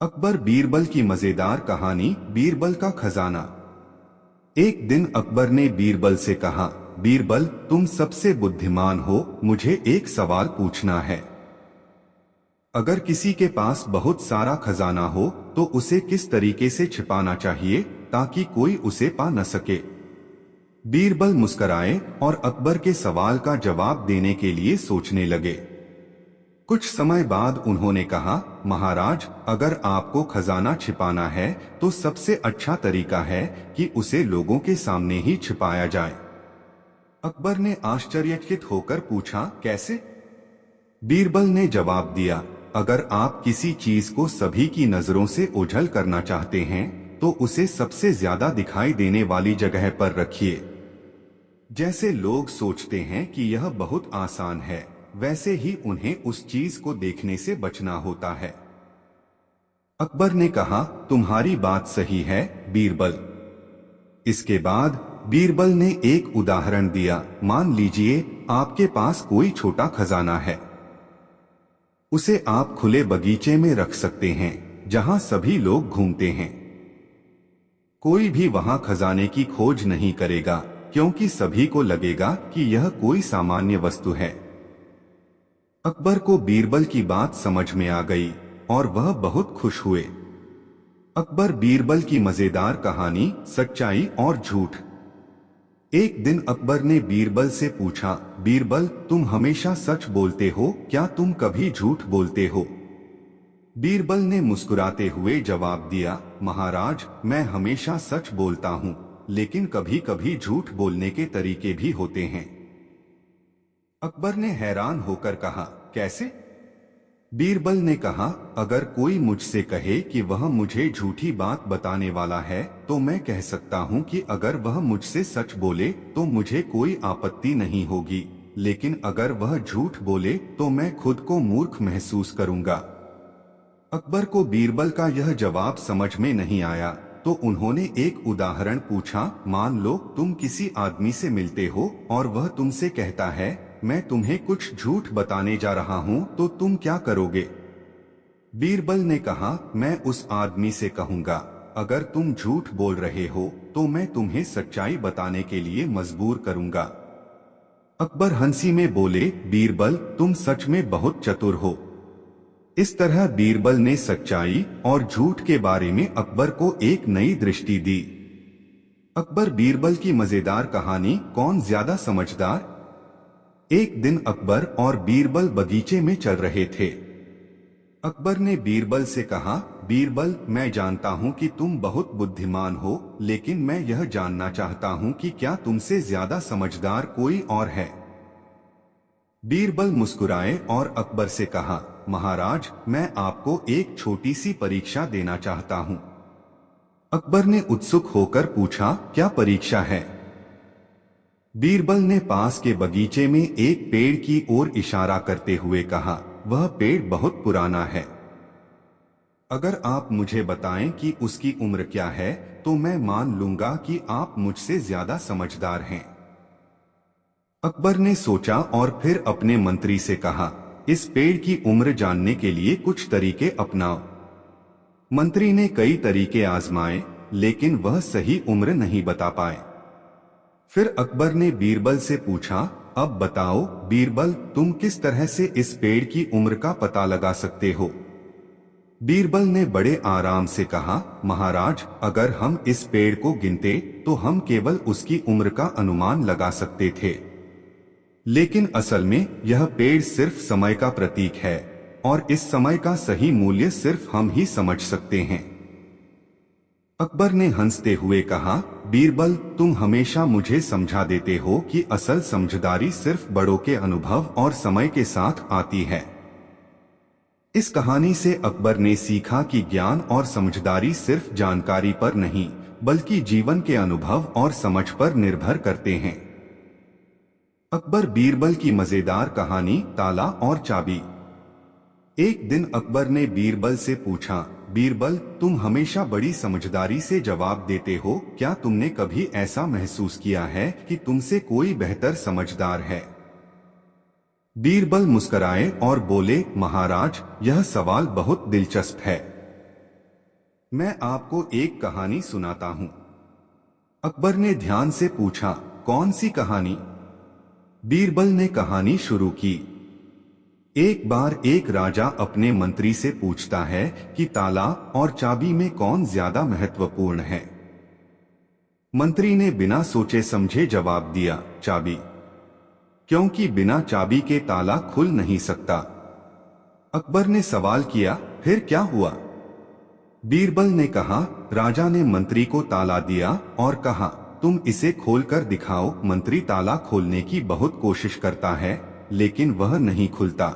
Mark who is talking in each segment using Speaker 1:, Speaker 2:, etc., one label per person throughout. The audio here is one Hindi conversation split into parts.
Speaker 1: अकबर बीरबल की मजेदार कहानी बीरबल का खजाना। एक दिन अकबर ने बीरबल से कहा, बीरबल तुम सबसे बुद्धिमान हो, मुझे एक सवाल पूछना है। अगर किसी के पास बहुत सारा खजाना हो तो उसे किस तरीके से छिपाना चाहिए ताकि कोई उसे पा न सके। बीरबल मुस्कराए और अकबर के सवाल का जवाब देने के लिए सोचने लगे। कुछ समय बाद उन्होंने कहा, महाराज अगर आपको खजाना छिपाना है तो सबसे अच्छा तरीका है कि उसे लोगों के सामने ही छिपाया जाए। अकबर ने आश्चर्यचकित होकर पूछा, कैसे? बीरबल ने जवाब दिया, अगर आप किसी चीज को सभी की नजरों से ओझल करना चाहते हैं तो उसे सबसे ज्यादा दिखाई देने वाली जगह पर रखिए। जैसे लोग सोचते हैं कि यह बहुत आसान है, वैसे ही उन्हें उस चीज को देखने से बचना होता है। अकबर ने कहा, तुम्हारी बात सही है बीरबल। इसके बाद बीरबल ने एक उदाहरण दिया। मान लीजिए आपके पास कोई छोटा खजाना है। उसे आप खुले बगीचे में रख सकते हैं जहां सभी लोग घूमते हैं। कोई भी वहां खजाने की खोज नहीं करेगा क्योंकि सभी को लगेगा कि यह कोई सामान्य वस्तु है। अकबर को बीरबल की बात समझ में आ गई और वह बहुत खुश हुए। अकबर बीरबल की मजेदार कहानी सच्चाई और झूठ। एक दिन अकबर ने बीरबल से पूछा, बीरबल तुम हमेशा सच बोलते हो, क्या तुम कभी झूठ बोलते हो? बीरबल ने मुस्कुराते हुए जवाब दिया, महाराज मैं हमेशा सच बोलता हूँ, लेकिन कभी कभी झूठ बोलने के तरीके भी होते हैं। अकबर ने हैरान होकर कहा, कैसे? बीरबल ने कहा, अगर कोई मुझसे कहे कि वह मुझे झूठी बात बताने वाला है तो मैं कह सकता हूं कि अगर वह मुझसे सच बोले तो मुझे कोई आपत्ति नहीं होगी, लेकिन अगर वह झूठ बोले तो मैं खुद को मूर्ख महसूस करूंगा। अकबर को बीरबल का यह जवाब समझ में नहीं आया तो उन्होंने एक उदाहरण पूछा। मान लो तुम किसी आदमी से मिलते हो और वह तुमसे कहता है, मैं तुम्हें कुछ झूठ बताने जा रहा हूं, तो तुम क्या करोगे? बीरबल ने कहा, मैं उस आदमी से कहूंगा, अगर तुम झूठ बोल रहे हो तो मैं तुम्हें सच्चाई बताने के लिए मजबूर करूंगा। अकबर हंसी में बोले, बीरबल तुम सच में बहुत चतुर हो। इस तरह बीरबल ने सच्चाई और झूठ के बारे में अकबर को एक नई दृष्टि दी। अकबर बीरबल की मजेदार कहानी कौन ज्यादा समझदार। एक दिन अकबर और बीरबल बगीचे में चल रहे थे। अकबर ने बीरबल से कहा, बीरबल मैं जानता हूं कि तुम बहुत बुद्धिमान हो, लेकिन मैं यह जानना चाहता हूं कि क्या तुमसे ज्यादा समझदार कोई और है? बीरबल मुस्कुराए और अकबर से कहा, महाराज मैं आपको एक छोटी सी परीक्षा देना चाहता हूं। अकबर ने उत्सुक होकर पूछा, क्या परीक्षा है? बीरबल ने पास के बगीचे में एक पेड़ की ओर इशारा करते हुए कहा, वह पेड़ बहुत पुराना है। अगर आप मुझे बताएं कि उसकी उम्र क्या है तो मैं मान लूंगा कि आप मुझसे ज्यादा समझदार हैं। अकबर ने सोचा और फिर अपने मंत्री से कहा, इस पेड़ की उम्र जानने के लिए कुछ तरीके अपनाओ। मंत्री ने कई तरीके आजमाए, लेकिन वह सही उम्र नहीं बता पाए। फिर अकबर ने बीरबल से पूछा, अब बताओ बीरबल तुम किस तरह से इस पेड़ की उम्र का पता लगा सकते हो? बीरबल ने बड़े आराम से कहा, महाराज अगर हम इस पेड़ को गिनते तो हम केवल उसकी उम्र का अनुमान लगा सकते थे, लेकिन असल में यह पेड़ सिर्फ समय का प्रतीक है और इस समय का सही मूल्य सिर्फ हम ही समझ सकते हैं। अकबर ने हंसते हुए कहा, बीरबल तुम हमेशा मुझे समझा देते हो कि असल समझदारी सिर्फ बड़ों के अनुभव और समय के साथ आती है। इस कहानी से अकबर ने सीखा कि ज्ञान और समझदारी सिर्फ जानकारी पर नहीं बल्कि जीवन के अनुभव और समझ पर निर्भर करते हैं। अकबर बीरबल की मजेदार कहानी ताला और चाबी। एक दिन अकबर ने बीरबल से पूछा, बीरबल तुम हमेशा बड़ी समझदारी से जवाब देते हो, क्या तुमने कभी ऐसा महसूस किया है कि तुमसे कोई बेहतर समझदार है? बीरबल मुस्कराए और बोले, महाराज यह सवाल बहुत दिलचस्प है। मैं आपको एक कहानी सुनाता हूं। अकबर ने ध्यान से पूछा, कौन सी कहानी? बीरबल ने कहानी शुरू की। एक बार एक राजा अपने मंत्री से पूछता है कि ताला और चाबी में कौन ज्यादा महत्वपूर्ण है। मंत्री ने बिना सोचे समझे जवाब दिया, चाबी, क्योंकि बिना चाबी के ताला खुल नहीं सकता। अकबर ने सवाल किया, फिर क्या हुआ? बीरबल ने कहा, राजा ने मंत्री को ताला दिया और कहा, तुम इसे खोलकर दिखाओ। मंत्री ताला खोलने की बहुत कोशिश करता है, लेकिन वह नहीं खुलता।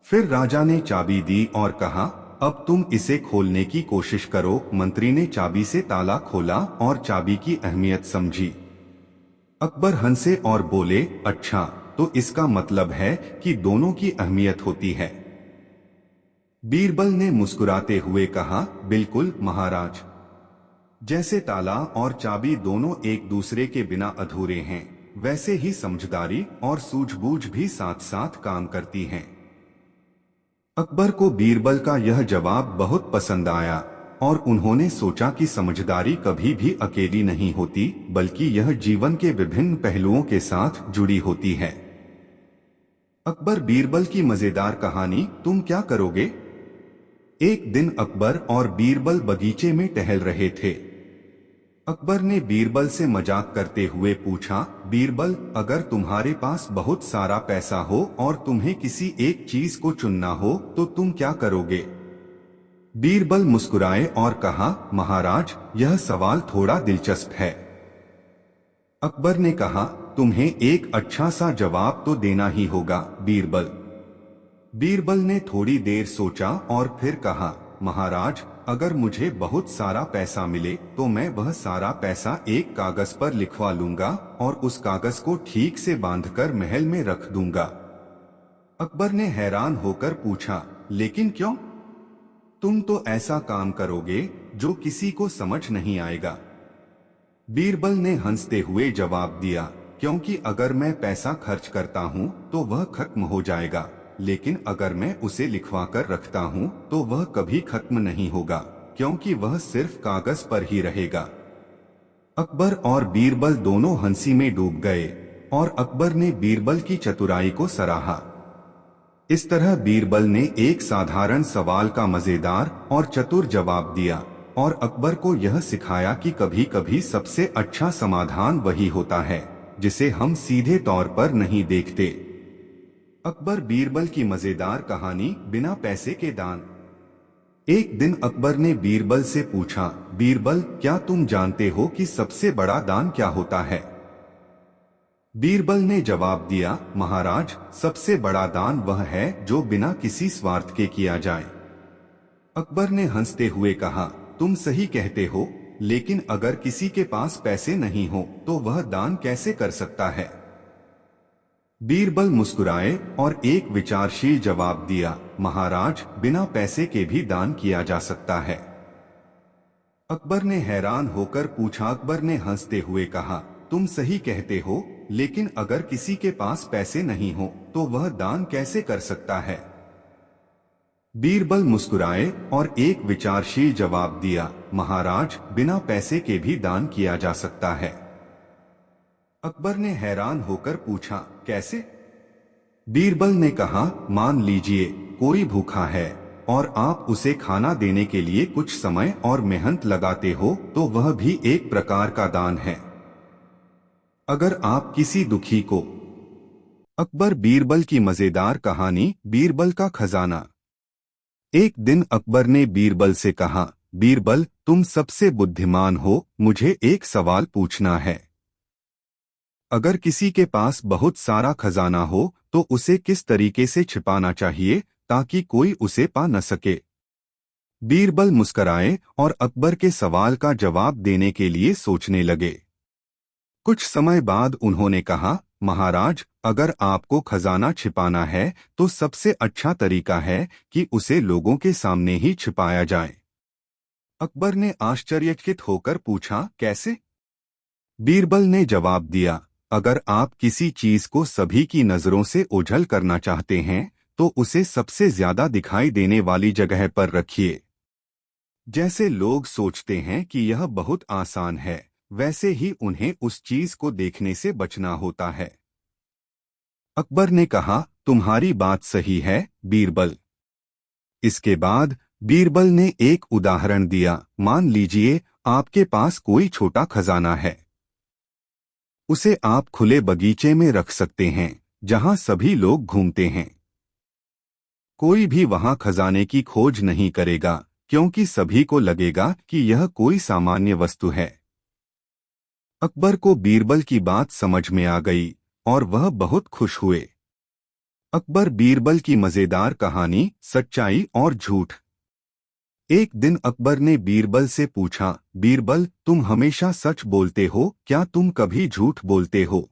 Speaker 1: फिर राजा ने चाबी दी और कहा, अब तुम इसे खोलने की कोशिश करो। मंत्री ने चाबी से ताला खोला और चाबी की अहमियत समझी। अकबर हंसे और बोले, अच्छा, तो इसका मतलब है कि दोनों की अहमियत होती है। बीरबल ने मुस्कुराते हुए कहा, बिल्कुल महाराज। जैसे ताला और चाबी दोनों एक दूसरे के बिना अधूरे हैं, वैसे ही समझदारी और सूझबूझ भी साथ साथ काम करती हैं। अकबर को बीरबल का यह जवाब बहुत पसंद आया और उन्होंने सोचा कि समझदारी कभी भी अकेली नहीं होती, बल्कि यह जीवन के विभिन्न पहलुओं के साथ जुड़ी होती है। अकबर बीरबल की मजेदार कहानी, तुम क्या करोगे? एक दिन अकबर और बीरबल बगीचे में टहल रहे थे। अकबर ने बीरबल से मजाक करते हुए पूछा, बीरबल, अगर तुम्हारे पास बहुत सारा पैसा हो और तुम्हें किसी एक चीज को चुनना हो तो तुम क्या करोगे? बीरबल मुस्कुराए और कहा, महाराज, यह सवाल थोड़ा दिलचस्प है। अकबर ने कहा, तुम्हें एक अच्छा सा जवाब तो देना ही होगा बीरबल। बीरबल ने थोड़ी देर सोचा और फिर कहा, महाराज, अगर मुझे बहुत सारा पैसा मिले तो मैं वह सारा पैसा एक कागज पर लिखवा लूंगा और उस कागज को ठीक से बांधकर महल में रख दूंगा। अकबर ने हैरान होकर पूछा, लेकिन क्यों? तुम तो ऐसा काम करोगे जो किसी को समझ नहीं आएगा। बीरबल ने हंसते हुए जवाब दिया, क्योंकि अगर मैं पैसा खर्च करता हूँ तो वह खत्म हो जाएगा, लेकिन अगर मैं उसे लिखवा कर रखता हूँ तो वह कभी खत्म नहीं होगा, क्योंकि वह सिर्फ कागज पर ही रहेगा। अकबर और बीरबल दोनों हंसी में डूब गए और अकबर ने बीरबल की चतुराई को सराहा। इस तरह बीरबल ने एक साधारण सवाल का मजेदार और चतुर जवाब दिया और अकबर को यह सिखाया कि कभी कभी सबसे अच्छा समाधान वही होता है जिसे हम सीधे तौर पर नहीं देखते। अकबर बीरबल की मजेदार कहानी, बिना पैसे के दान। एक दिन अकबर ने बीरबल से पूछा, बीरबल, क्या तुम जानते हो कि सबसे बड़ा दान क्या होता है? बीरबल ने जवाब दिया, महाराज, सबसे बड़ा दान वह है जो बिना किसी स्वार्थ के किया जाए। अकबर ने हंसते हुए कहा, तुम सही कहते हो, लेकिन अगर किसी के पास पैसे नहीं हो तो वह दान कैसे कर सकता है? बीरबल मुस्कुराए और एक विचारशील जवाब दिया, महाराज, बिना पैसे के भी दान किया जा सकता है। अकबर ने हैरान होकर पूछा। अकबर ने हंसते हुए कहा, तुम सही कहते हो, लेकिन अगर किसी के पास पैसे नहीं हो तो वह दान कैसे कर सकता है? बीरबल मुस्कुराए और एक विचारशील जवाब दिया, महाराज, बिना पैसे के भी दान किया जा सकता है। अकबर ने हैरान होकर पूछा, कैसे? बीरबल ने कहा, मान लीजिए कोई भूखा है और आप उसे खाना देने के लिए कुछ समय और मेहनत लगाते हो तो वह भी एक प्रकार का दान है। अगर आप किसी दुखी को। अकबर बीरबल की मजेदार कहानी, बीरबल का खजाना। एक दिन अकबर ने बीरबल से कहा, बीरबल, तुम सबसे बुद्धिमान हो, मुझे एक सवाल पूछना है। अगर किसी के पास बहुत सारा खजाना हो तो उसे किस तरीके से छिपाना चाहिए ताकि कोई उसे पा न सके? बीरबल मुस्कराए और अकबर के सवाल का जवाब देने के लिए सोचने लगे। कुछ समय बाद उन्होंने कहा, महाराज, अगर आपको खजाना छिपाना है तो सबसे अच्छा तरीका है कि उसे लोगों के सामने ही छिपाया जाए। अकबर ने आश्चर्यचकित होकर पूछा, कैसे? बीरबल ने जवाब दिया, अगर आप किसी चीज को सभी की नजरों से ओझल करना चाहते हैं तो उसे सबसे ज्यादा दिखाई देने वाली जगह पर रखिए। जैसे लोग सोचते हैं कि यह बहुत आसान है, वैसे ही उन्हें उस चीज को देखने से बचना होता है। अकबर ने कहा, तुम्हारी बात सही है, बीरबल। इसके बाद बीरबल ने एक उदाहरण दिया। मान लीजिए आपके पास कोई छोटा खजाना है। उसे आप खुले बगीचे में रख सकते हैं, जहां सभी लोग घूमते हैं। कोई भी वहां खजाने की खोज नहीं करेगा, क्योंकि सभी को लगेगा कि यह कोई सामान्य वस्तु है। अकबर को बीरबल की बात समझ में आ गई और वह बहुत खुश हुए। अकबर बीरबल की मजेदार कहानी, सच्चाई और झूठ। एक दिन अकबर ने बीरबल से पूछा, बीरबल, तुम हमेशा सच बोलते हो, क्या तुम कभी झूठ बोलते हो?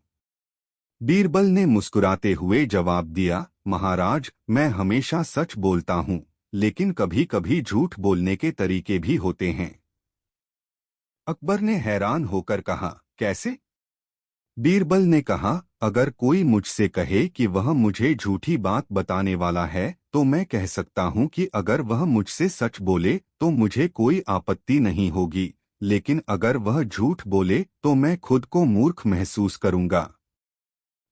Speaker 1: बीरबल ने मुस्कुराते हुए जवाब दिया, महाराज, मैं हमेशा सच बोलता हूँ, लेकिन कभी कभी झूठ बोलने के तरीके भी होते हैं। अकबर ने हैरान होकर कहा, कैसे? बीरबल ने कहा, अगर कोई मुझसे कहे कि वह मुझे झूठी बात बताने वाला है, तो मैं कह सकता हूँ कि अगर वह मुझसे सच बोले तो मुझे कोई आपत्ति नहीं होगी, लेकिन अगर वह झूठ बोले तो मैं खुद को मूर्ख महसूस करूंगा।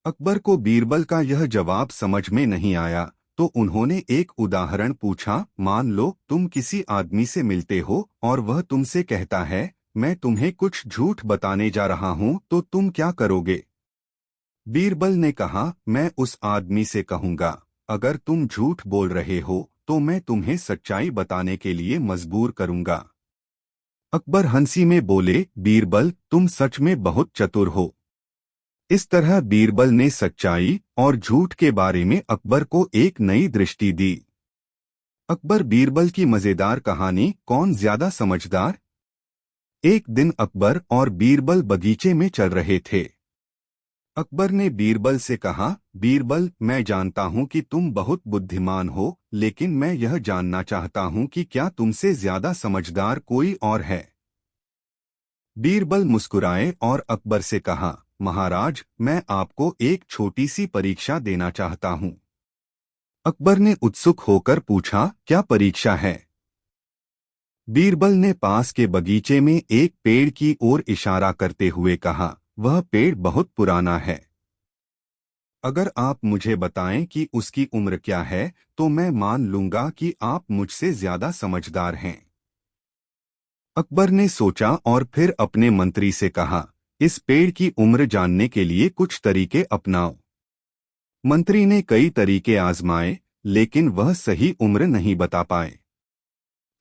Speaker 1: अकबर को बीरबल का यह जवाब समझ में नहीं आया, तो उन्होंने एक उदाहरण पूछा। मान लो तुम किसी आदमी से मिलते हो और वह तुमसे कहता है, मैं तुम्हें कुछ झूठ बताने जा रहा हूं, तो तुम क्या करोगे? बीरबल ने कहा, मैं उस आदमी से कहूंगा, अगर तुम झूठ बोल रहे हो तो मैं तुम्हें सच्चाई बताने के लिए मजबूर करूंगा। अकबर हंसी में बोले, बीरबल, तुम सच में बहुत चतुर हो। इस तरह बीरबल ने सच्चाई और झूठ के बारे में अकबर को एक नई दृष्टि दी। अकबर बीरबल की मजेदार कहानी, कौन ज्यादा समझदार? एक दिन अकबर और बीरबल बगीचे में चल रहे थे। अकबर ने बीरबल से कहा, बीरबल, मैं जानता हूं कि तुम बहुत बुद्धिमान हो, लेकिन मैं यह जानना चाहता हूं कि क्या तुमसे ज्यादा समझदार कोई और है? बीरबल मुस्कुराए और अकबर से कहा, महाराज, मैं आपको एक छोटी सी परीक्षा देना चाहता हूं। अकबर ने उत्सुक होकर पूछा, क्या परीक्षा है? बीरबल ने पास के बगीचे में एक पेड़ की ओर इशारा करते हुए कहा, वह पेड़ बहुत पुराना है। अगर आप मुझे बताएं कि उसकी उम्र क्या है, तो मैं मान लूंगा कि आप मुझसे ज्यादा समझदार हैं। अकबर ने सोचा और फिर अपने मंत्री से कहा, इस पेड़ की उम्र जानने के लिए कुछ तरीके अपनाओ। मंत्री ने कई तरीके आजमाए, लेकिन वह सही उम्र नहीं बता पाए।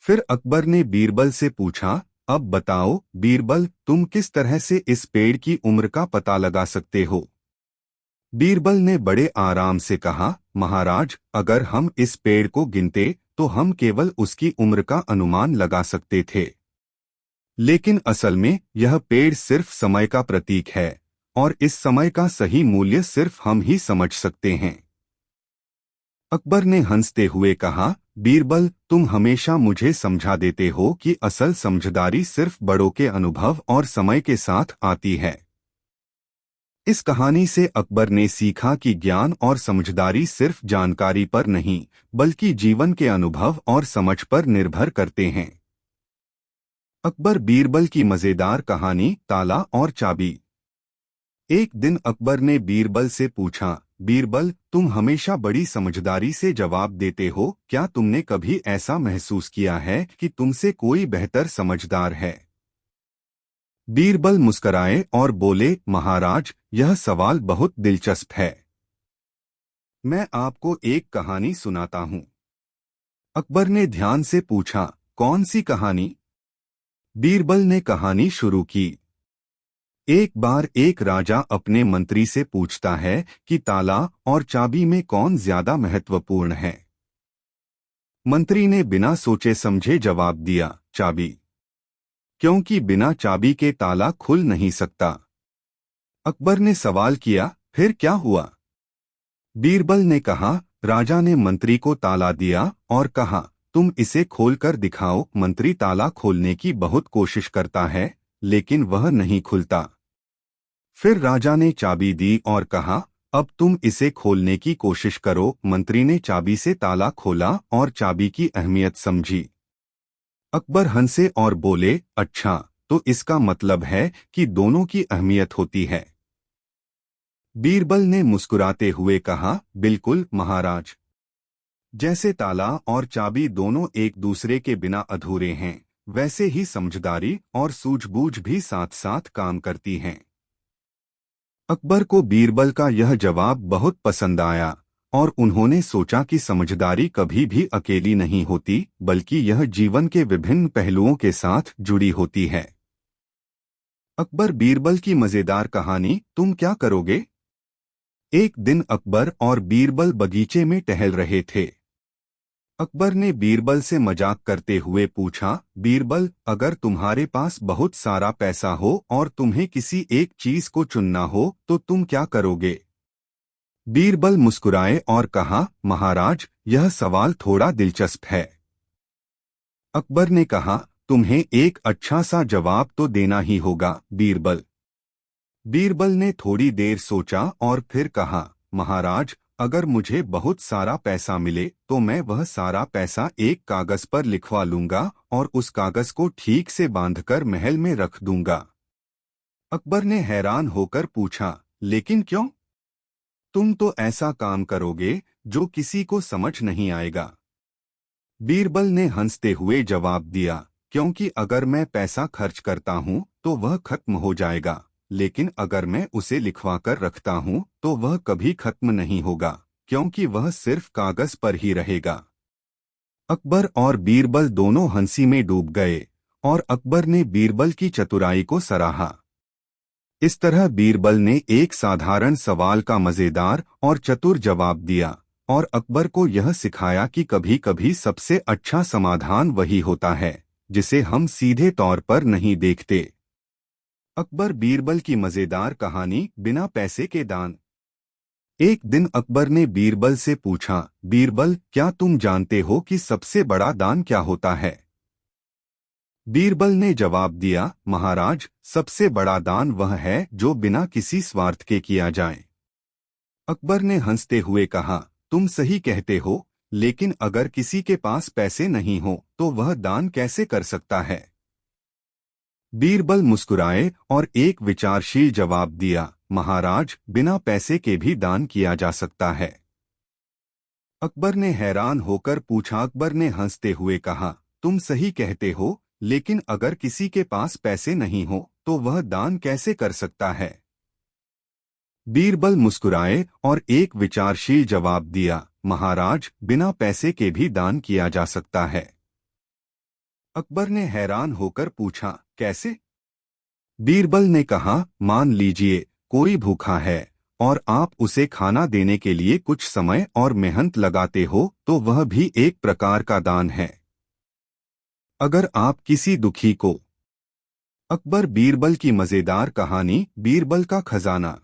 Speaker 1: फिर अकबर ने बीरबल से पूछा, अब बताओ बीरबल, तुम किस तरह से इस पेड़ की उम्र का पता लगा सकते हो? बीरबल ने बड़े आराम से कहा, महाराज, अगर हम इस पेड़ को गिनते तो हम केवल उसकी उम्र का अनुमान लगा सकते थे। लेकिन असल में यह पेड़ सिर्फ समय का प्रतीक है, और इस समय का सही मूल्य सिर्फ हम ही समझ सकते हैं। अकबर ने हंसते हुए कहा, बीरबल, तुम हमेशा मुझे समझा देते हो कि असल समझदारी सिर्फ बड़ों के अनुभव और समय के साथ आती है। इस कहानी से अकबर ने सीखा कि ज्ञान और समझदारी सिर्फ जानकारी पर नहीं, बल्कि जीवन के अनुभव और समझ पर निर्भर करते हैं। अकबर बीरबल की मजेदार कहानी, ताला और चाबी। एक दिन अकबर ने बीरबल से पूछा, बीरबल, तुम हमेशा बड़ी समझदारी से जवाब देते हो, क्या तुमने कभी ऐसा महसूस किया है कि तुमसे कोई बेहतर समझदार है? बीरबल मुस्कराए और बोले, महाराज, यह सवाल बहुत दिलचस्प है। मैं आपको एक कहानी सुनाता हूँ। अकबर ने ध्यान से पूछा, कौन सी कहानी? बीरबल ने कहानी शुरू की। एक बार एक राजा अपने मंत्री से पूछता है कि ताला और चाबी में कौन ज्यादा महत्वपूर्ण है। मंत्री ने बिना सोचे समझे जवाब दिया, चाबी, क्योंकि बिना चाबी के ताला खुल नहीं सकता। अकबर ने सवाल किया, फिर क्या हुआ? बीरबल ने कहा, राजा ने मंत्री को ताला दिया और कहा, तुम इसे खोलकर दिखाओ। मंत्री ताला खोलने की बहुत कोशिश करता है, लेकिन वह नहीं खुलता। फिर राजा ने चाबी दी और कहा, अब तुम इसे खोलने की कोशिश करो। मंत्री ने चाबी से ताला खोला और चाबी की अहमियत समझी। अकबर हंसे और बोले, अच्छा, तो इसका मतलब है कि दोनों की अहमियत होती है। बीरबल ने मुस्कुराते हुए कहा, बिल्कुल महाराज। जैसे ताला और चाबी दोनों एक दूसरे के बिना अधूरे हैं, वैसे ही समझदारी और सूझबूझ भी साथ साथ काम करती हैं। अकबर को बीरबल का यह जवाब बहुत पसंद आया और उन्होंने सोचा कि समझदारी कभी भी अकेली नहीं होती, बल्कि यह जीवन के विभिन्न पहलुओं के साथ जुड़ी होती है। अकबर बीरबल की मजेदार कहानी, तुम क्या करोगे? एक दिन अकबर और बीरबल बगीचे में टहल रहे थे। अकबर ने बीरबल से मजाक करते हुए पूछा, बीरबल, अगर तुम्हारे पास बहुत सारा पैसा हो और तुम्हें किसी एक चीज को चुनना हो तो तुम क्या करोगे? बीरबल मुस्कुराए और कहा, महाराज, यह सवाल थोड़ा दिलचस्प है। अकबर ने कहा, तुम्हें एक अच्छा सा जवाब तो देना ही होगा, बीरबल। बीरबल ने थोड़ी देर सोचा और फिर कहा, महाराज, अगर मुझे बहुत सारा पैसा मिले तो मैं वह सारा पैसा एक कागज पर लिखवा लूंगा और उस कागज को ठीक से बांधकर महल में रख दूंगा। अकबर ने हैरान होकर पूछा, लेकिन क्यों? तुम तो ऐसा काम करोगे जो किसी को समझ नहीं आएगा। बीरबल ने हंसते हुए जवाब दिया, क्योंकि अगर मैं पैसा खर्च करता हूँ तो वह खत्म हो जाएगा, लेकिन अगर मैं उसे लिखवाकर रखता हूँ तो वह कभी खत्म नहीं होगा, क्योंकि वह सिर्फ कागज पर ही रहेगा। अकबर और बीरबल दोनों हंसी में डूब गए और अकबर ने बीरबल की चतुराई को सराहा। इस तरह बीरबल ने एक साधारण सवाल का मजेदार और चतुर जवाब दिया और अकबर को यह सिखाया कि कभी-कभी सबसे अच्छा समाधान वही होता है जिसे हम सीधे तौर पर नहीं देखते। अकबर बीरबल की मजेदार कहानी, बिना पैसे के दान। एक दिन अकबर ने बीरबल से पूछा, बीरबल, क्या तुम जानते हो कि सबसे बड़ा दान क्या होता है? बीरबल ने जवाब दिया, महाराज, सबसे बड़ा दान वह है जो बिना किसी स्वार्थ के किया जाए। अकबर ने हंसते हुए कहा, तुम सही कहते हो, लेकिन अगर किसी के पास पैसे नहीं हो तो वह दान कैसे कर सकता है? बीरबल मुस्कुराए और एक विचारशील जवाब दिया, महाराज, बिना पैसे के भी दान किया जा सकता है। अकबर ने हैरान होकर पूछा, अकबर ने हंसते हुए कहा, तुम सही कहते हो, लेकिन अगर किसी के पास पैसे नहीं हो तो वह दान कैसे कर सकता है? बीरबल मुस्कुराए और एक विचारशील जवाब दिया, महाराज, बिना पैसे के भी दान किया जा सकता है। अकबर ने हैरान होकर पूछा, कैसे? बीरबल ने कहा, मान लीजिए कोई भूखा है और आप उसे खाना देने के लिए कुछ समय और मेहनत लगाते हो तो वह भी एक प्रकार का दान है। अगर आप किसी दुखी को। अकबर बीरबल की मजेदार कहानी, बीरबल का खजाना।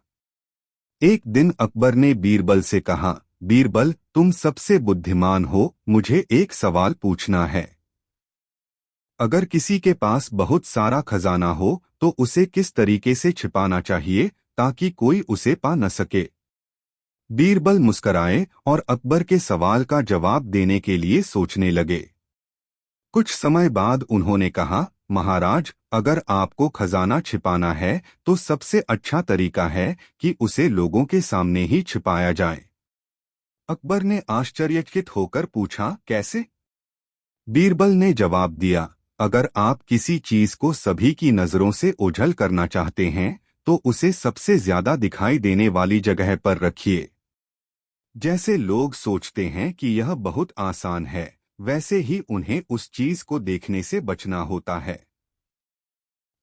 Speaker 1: एक दिन अकबर ने बीरबल से कहा, बीरबल, तुम सबसे बुद्धिमान हो, मुझे एक सवाल पूछना है। अगर किसी के पास बहुत सारा खजाना हो तो उसे किस तरीके से छिपाना चाहिए ताकि कोई उसे पा न सके? बीरबल मुस्कराए और अकबर के सवाल का जवाब देने के लिए सोचने लगे। कुछ समय बाद उन्होंने कहा, महाराज, अगर आपको खजाना छिपाना है तो सबसे अच्छा तरीका है कि उसे लोगों के सामने ही छिपाया जाए। अकबर ने आश्चर्यचकित होकर पूछा, कैसे? बीरबल ने जवाब दिया, अगर आप किसी चीज को सभी की नजरों से ओझल करना चाहते हैं तो उसे सबसे ज्यादा दिखाई देने वाली जगह पर रखिए। जैसे लोग सोचते हैं कि यह बहुत आसान है, वैसे ही उन्हें उस चीज को देखने से बचना होता है।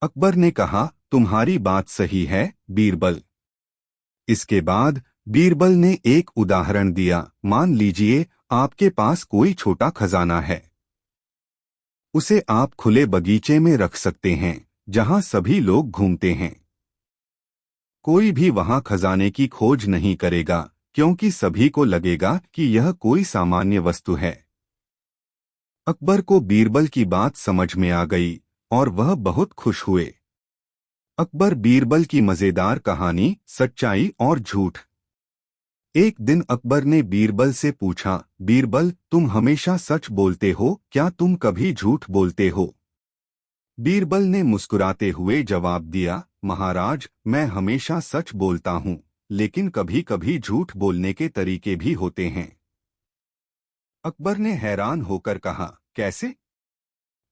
Speaker 1: अकबर ने कहा, तुम्हारी बात सही है, बीरबल। इसके बाद बीरबल ने एक उदाहरण दिया, मान लीजिए आपके पास कोई छोटा खजाना है। उसे आप खुले बगीचे में रख सकते हैं, जहां सभी लोग घूमते हैं। कोई भी वहां खजाने की खोज नहीं करेगा, क्योंकि सभी को लगेगा कि यह कोई सामान्य वस्तु है। अकबर को बीरबल की बात समझ में आ गई और वह बहुत खुश हुए। अकबर बीरबल की मजेदार कहानी, सच्चाई और झूठ। एक दिन अकबर ने बीरबल से पूछा, बीरबल तुम हमेशा सच बोलते हो, क्या तुम कभी झूठ बोलते हो? बीरबल ने मुस्कुराते हुए जवाब दिया, महाराज मैं हमेशा सच बोलता हूँ, लेकिन कभी कभी झूठ बोलने के तरीके भी होते हैं। अकबर ने हैरान होकर कहा, कैसे?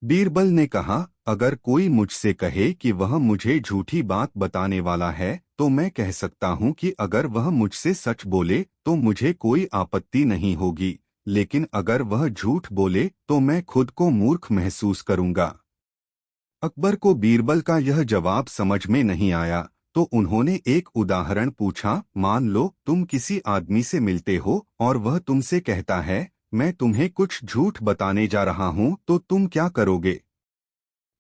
Speaker 1: बीरबल ने कहा, अगर कोई मुझसे कहे कि वह मुझे झूठी बात बताने वाला है तो मैं कह सकता हूँ कि अगर वह मुझसे सच बोले तो मुझे कोई आपत्ति नहीं होगी, लेकिन अगर वह झूठ बोले तो मैं खुद को मूर्ख महसूस करूंगा। अकबर को बीरबल का यह जवाब समझ में नहीं आया, तो उन्होंने एक उदाहरण पूछा, मान लो तुम किसी आदमी से मिलते हो और वह तुमसे कहता है, मैं तुम्हें कुछ झूठ बताने जा रहा हूँ, तो तुम क्या करोगे?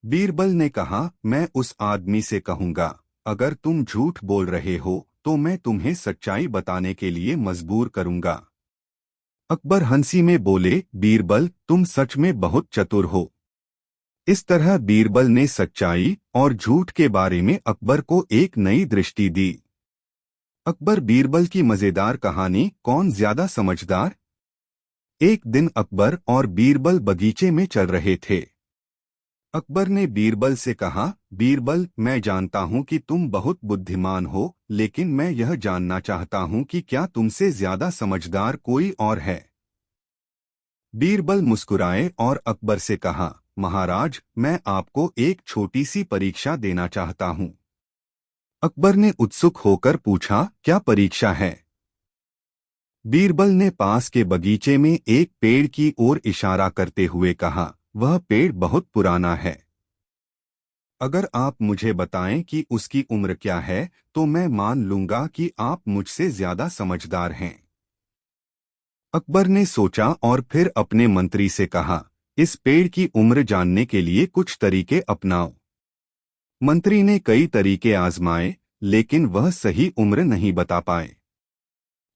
Speaker 1: बीरबल ने कहा, मैं उस आदमी से कहूंगा, अगर तुम झूठ बोल रहे हो तो मैं तुम्हें सच्चाई बताने के लिए मजबूर करूंगा। अकबर हंसी में बोले, बीरबल तुम सच में बहुत चतुर हो। इस तरह बीरबल ने सच्चाई और झूठ के बारे में अकबर को एक नई दृष्टि दी। अकबर बीरबल की मजेदार कहानी, कौन ज्यादा समझदार? एक दिन अकबर और बीरबल बगीचे में चल रहे थे। अकबर ने बीरबल से कहा, बीरबल मैं जानता हूं कि तुम बहुत बुद्धिमान हो, लेकिन मैं यह जानना चाहता हूं कि क्या तुमसे ज्यादा समझदार कोई और है? बीरबल मुस्कुराए और अकबर से कहा, महाराज मैं आपको एक छोटी सी परीक्षा देना चाहता हूं। अकबर ने उत्सुक होकर पूछा, क्या परीक्षा है? बीरबल ने पास के बगीचे में एक पेड़ की ओर इशारा करते हुए कहा, वह पेड़ बहुत पुराना है। अगर आप मुझे बताएं कि उसकी उम्र क्या है तो मैं मान लूंगा कि आप मुझसे ज्यादा समझदार हैं। अकबर ने सोचा और फिर अपने मंत्री से कहा, इस पेड़ की उम्र जानने के लिए कुछ तरीके अपनाओ। मंत्री ने कई तरीके आजमाए, लेकिन वह सही उम्र नहीं बता पाए।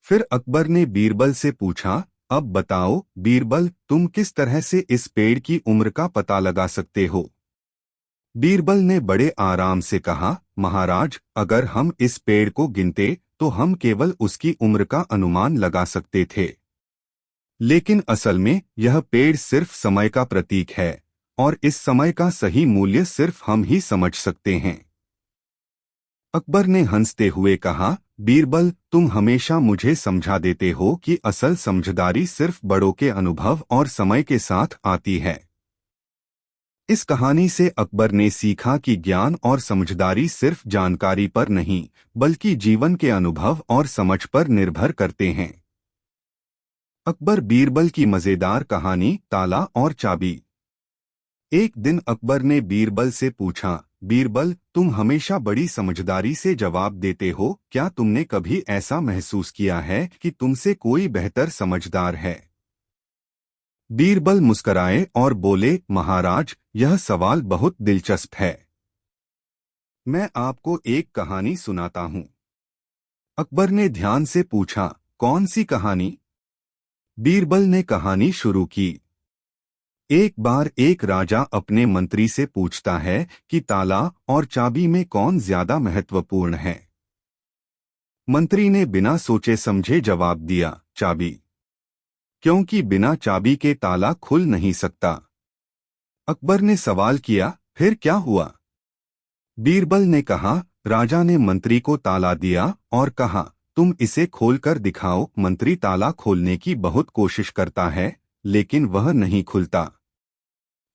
Speaker 1: फिर अकबर ने बीरबल से पूछा, अब बताओ बीरबल तुम किस तरह से इस पेड़ की उम्र का पता लगा सकते हो? बीरबल ने बड़े आराम से कहा, महाराज अगर हम इस पेड़ को गिनते तो हम केवल उसकी उम्र का अनुमान लगा सकते थे, लेकिन असल में यह पेड़ सिर्फ समय का प्रतीक है और इस समय का सही मूल्य सिर्फ हम ही समझ सकते हैं। अकबर ने हंसते हुए कहा, बीरबल तुम हमेशा मुझे समझा देते हो कि असल समझदारी सिर्फ बड़ों के अनुभव और समय के साथ आती है। इस कहानी से अकबर ने सीखा कि ज्ञान और समझदारी सिर्फ जानकारी पर नहीं, बल्कि जीवन के अनुभव और समझ पर निर्भर करते हैं। अकबर बीरबल की मजेदार कहानी, ताला और चाबी। एक दिन अकबर ने बीरबल से पूछा, बीरबल तुम हमेशा बड़ी समझदारी से जवाब देते हो, क्या तुमने कभी ऐसा महसूस किया है कि तुमसे कोई बेहतर समझदार है? बीरबल मुस्कराए और बोले, महाराज यह सवाल बहुत दिलचस्प है। मैं आपको एक कहानी सुनाता हूँ। अकबर ने ध्यान से पूछा, कौन सी कहानी? बीरबल ने कहानी शुरू की। एक बार एक राजा अपने मंत्री से पूछता है कि ताला और चाबी में कौन ज्यादा महत्वपूर्ण है। मंत्री ने बिना सोचे समझे जवाब दिया, चाबी, क्योंकि बिना चाबी के ताला खुल नहीं सकता। अकबर ने सवाल किया, फिर क्या हुआ? बीरबल ने कहा, राजा ने मंत्री को ताला दिया और कहा, तुम इसे खोलकर दिखाओ। मंत्री ताला खोलने की बहुत कोशिश करता है, लेकिन वह नहीं खुलता।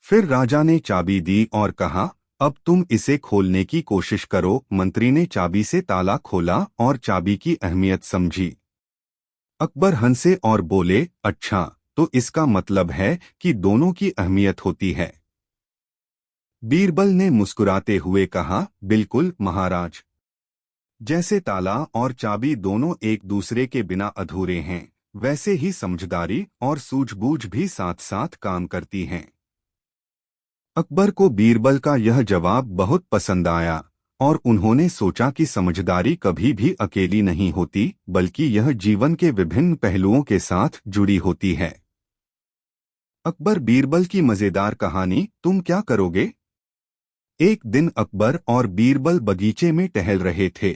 Speaker 1: फिर राजा ने चाबी दी और कहा, अब तुम इसे खोलने की कोशिश करो। मंत्री ने चाबी से ताला खोला और चाबी की अहमियत समझी। अकबर हंसे और बोले, अच्छा तो इसका मतलब है कि दोनों की अहमियत होती है। बीरबल ने मुस्कुराते हुए कहा, बिल्कुल महाराज। जैसे ताला और चाबी दोनों एक दूसरे के बिना अधूरे हैं, वैसे ही समझदारी और सूझबूझ भी साथ साथ काम करती हैं। अकबर को बीरबल का यह जवाब बहुत पसंद आया और उन्होंने सोचा कि समझदारी कभी भी अकेली नहीं होती, बल्कि यह जीवन के विभिन्न पहलुओं के साथ जुड़ी होती है। अकबर बीरबल की मजेदार कहानी, तुम क्या करोगे? एक दिन अकबर और बीरबल बगीचे में टहल रहे थे।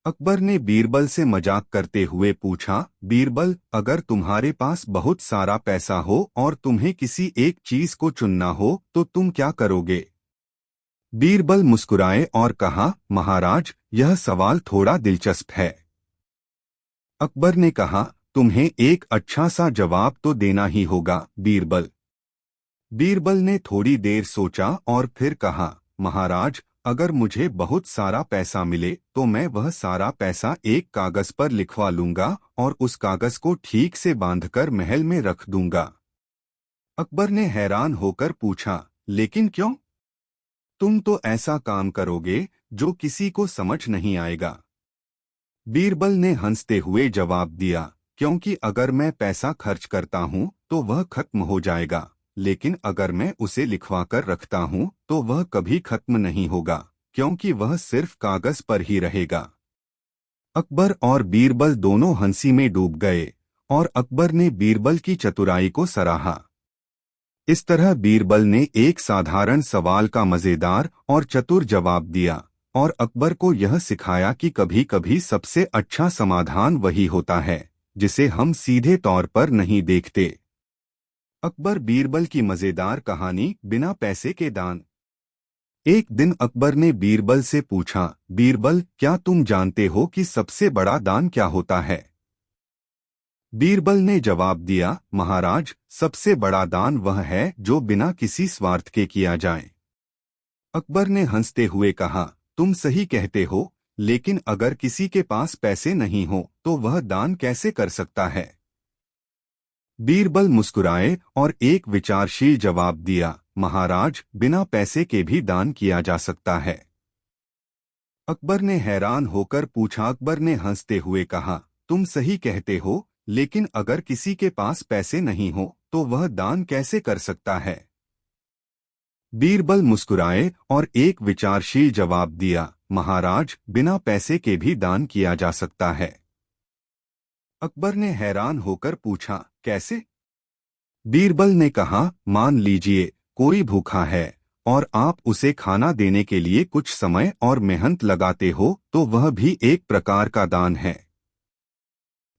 Speaker 1: अकबर ने बीरबल से मजाक करते हुए पूछा, बीरबल, अगर तुम्हारे पास बहुत सारा पैसा हो और तुम्हें किसी एक चीज को चुनना हो तो तुम क्या करोगे? बीरबल मुस्कुराए और कहा, महाराज, यह सवाल थोड़ा दिलचस्प है। अकबर ने कहा, तुम्हें एक अच्छा सा जवाब तो देना ही होगा, बीरबल। बीरबल ने थोड़ी देर सोचा और फिर कहा, महाराज, अगर मुझे बहुत सारा पैसा मिले तो मैं वह सारा पैसा एक कागज पर लिखवा लूंगा और उस कागज को ठीक से बांधकर महल में रख दूंगा। अकबर ने हैरान होकर पूछा, लेकिन क्यों? तुम तो ऐसा काम करोगे जो किसी को समझ नहीं आएगा। बीरबल ने हंसते हुए जवाब दिया, क्योंकि अगर मैं पैसा खर्च करता हूँ तो वह खत्म हो जाएगा, लेकिन अगर मैं उसे लिखवा कर रखता हूँ तो वह कभी खत्म नहीं होगा, क्योंकि वह सिर्फ कागज पर ही रहेगा। अकबर और बीरबल दोनों हंसी में डूब गए और अकबर ने बीरबल की चतुराई को सराहा। इस तरह बीरबल ने एक साधारण सवाल का मजेदार और चतुर जवाब दिया और अकबर को यह सिखाया कि कभी कभी सबसे अच्छा समाधान वही होता है जिसे हम सीधे तौर पर नहीं देखते। अकबर बीरबल की मजेदार कहानी, बिना पैसे के दान। एक दिन अकबर ने बीरबल से पूछा, बीरबल, क्या तुम जानते हो कि सबसे बड़ा दान क्या होता है? बीरबल ने जवाब दिया, महाराज, सबसे बड़ा दान वह है जो बिना किसी स्वार्थ के किया जाए। अकबर ने हंसते हुए कहा, तुम सही कहते हो, लेकिन अगर किसी के पास पैसे नहीं हो तो वह दान कैसे कर सकता है? बीरबल मुस्कुराए और एक विचारशील जवाब दिया, महाराज, बिना पैसे के भी दान किया जा सकता है। अकबर ने हैरान होकर पूछा, अकबर ने हंसते हुए कहा, तुम सही कहते हो, लेकिन अगर किसी के पास पैसे नहीं हो तो वह दान कैसे कर सकता है? बीरबल मुस्कुराए और एक विचारशील जवाब दिया, महाराज, बिना पैसे के भी दान किया जा सकता है। अकबर ने हैरान होकर पूछा, कैसे? बीरबल ने कहा, मान लीजिए कोई भूखा है और आप उसे खाना देने के लिए कुछ समय और मेहनत लगाते हो तो वह भी एक प्रकार का दान है।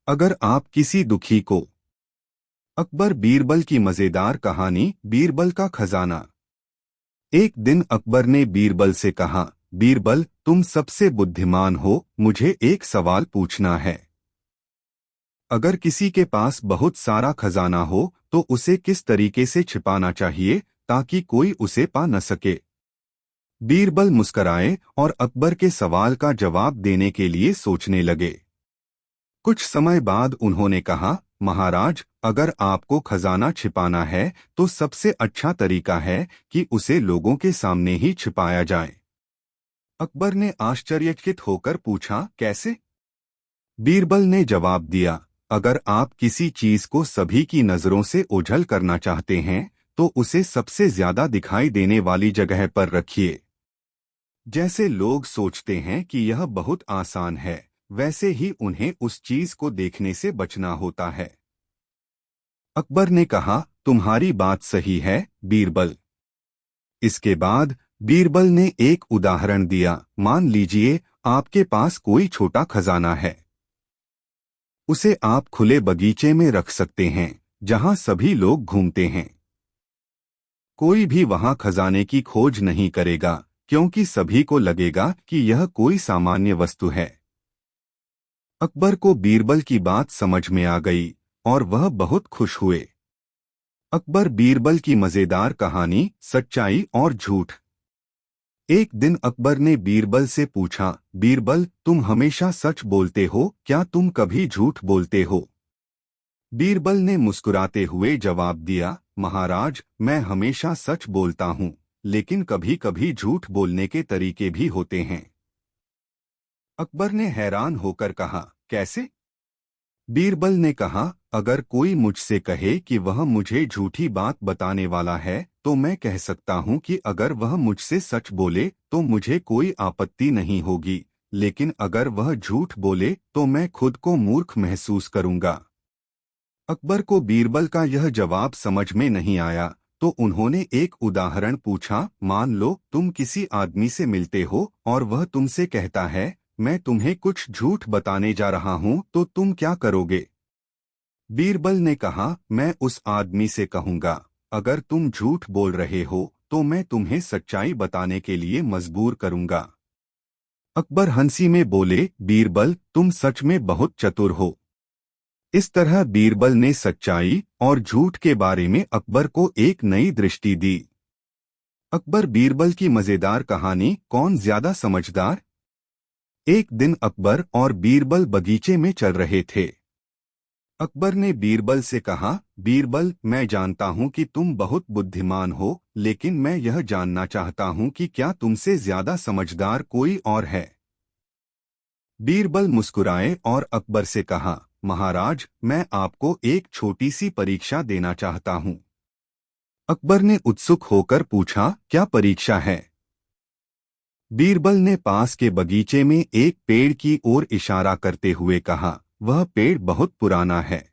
Speaker 1: अगर आप किसी दुखी को। अकबर बीरबल की मजेदार कहानी, बीरबल का खजाना। एक दिन अकबर ने बीरबल से कहा, बीरबल, तुम सबसे बुद्धिमान हो, मुझे एक सवाल पूछना है। अगर किसी के पास बहुत सारा खजाना हो तो उसे किस तरीके से छिपाना चाहिए ताकि कोई उसे पा न सके? बीरबल मुस्कराए और अकबर के सवाल का जवाब देने के लिए सोचने लगे। कुछ समय बाद उन्होंने कहा, महाराज, अगर आपको खजाना छिपाना है तो सबसे अच्छा तरीका है कि उसे लोगों के सामने ही छिपाया जाए। अकबर ने आश्चर्यचकित होकर पूछा, कैसे? बीरबल ने जवाब दिया, अगर आप किसी चीज को सभी की नजरों से ओझल करना चाहते हैं तो उसे सबसे ज्यादा दिखाई देने वाली जगह पर रखिए। जैसे लोग सोचते हैं कि यह बहुत आसान है, वैसे ही उन्हें उस चीज को देखने से बचना होता है। अकबर ने कहा, तुम्हारी बात सही है, बीरबल। इसके बाद बीरबल ने एक उदाहरण दिया, मान लीजिए आपके पास कोई छोटा खजाना है। उसे आप खुले बगीचे में रख सकते हैं जहां सभी लोग घूमते हैं। कोई भी वहां खजाने की खोज नहीं करेगा क्योंकि सभी को लगेगा कि यह कोई सामान्य वस्तु है। अकबर को बीरबल की बात समझ में आ गई और वह बहुत खुश हुए। अकबर बीरबल की मजेदार कहानी, सच्चाई और झूठ। एक दिन अकबर ने बीरबल से पूछा, बीरबल, तुम हमेशा सच बोलते हो, क्या तुम कभी झूठ बोलते हो? बीरबल ने मुस्कुराते हुए जवाब दिया, महाराज, मैं हमेशा सच बोलता हूँ, लेकिन कभी कभी झूठ बोलने के तरीके भी होते हैं। अकबर ने हैरान होकर कहा, कैसे? बीरबल ने कहा, अगर कोई मुझसे कहे कि वह मुझे झूठी बात बताने वाला है तो मैं कह सकता हूं कि अगर वह मुझसे सच बोले तो मुझे कोई आपत्ति नहीं होगी, लेकिन अगर वह झूठ बोले तो मैं खुद को मूर्ख महसूस करूंगा। अकबर को बीरबल का यह जवाब समझ में नहीं आया तो उन्होंने एक उदाहरण पूछा, मान लो तुम किसी आदमी से मिलते हो और वह तुमसे कहता है, मैं तुम्हें कुछ झूठ बताने जा रहा हूं तो तुम क्या करोगे? बीरबल ने कहा, मैं उस आदमी से कहूंगा, अगर तुम झूठ बोल रहे हो तो मैं तुम्हें सच्चाई बताने के लिए मजबूर करूंगा। अकबर हंसी में बोले, बीरबल तुम सच में बहुत चतुर हो। इस तरह बीरबल ने सच्चाई और झूठ के बारे में अकबर को एक नई दृष्टि दी। अकबर बीरबल की मजेदार कहानी, कौन ज्यादा समझदार? एक दिन अकबर और बीरबल बगीचे में चल रहे थे। अकबर ने बीरबल से कहा, बीरबल मैं जानता हूं कि तुम बहुत बुद्धिमान हो, लेकिन मैं यह जानना चाहता हूं कि क्या तुमसे ज्यादा समझदार कोई और है? बीरबल मुस्कुराए और अकबर से कहा, महाराज मैं आपको एक छोटी सी परीक्षा देना चाहता हूं। अकबर ने उत्सुक होकर पूछा, क्या परीक्षा है? बीरबल ने पास के बगीचे में एक पेड़ की ओर इशारा करते हुए कहा, वह पेड़ बहुत पुराना है।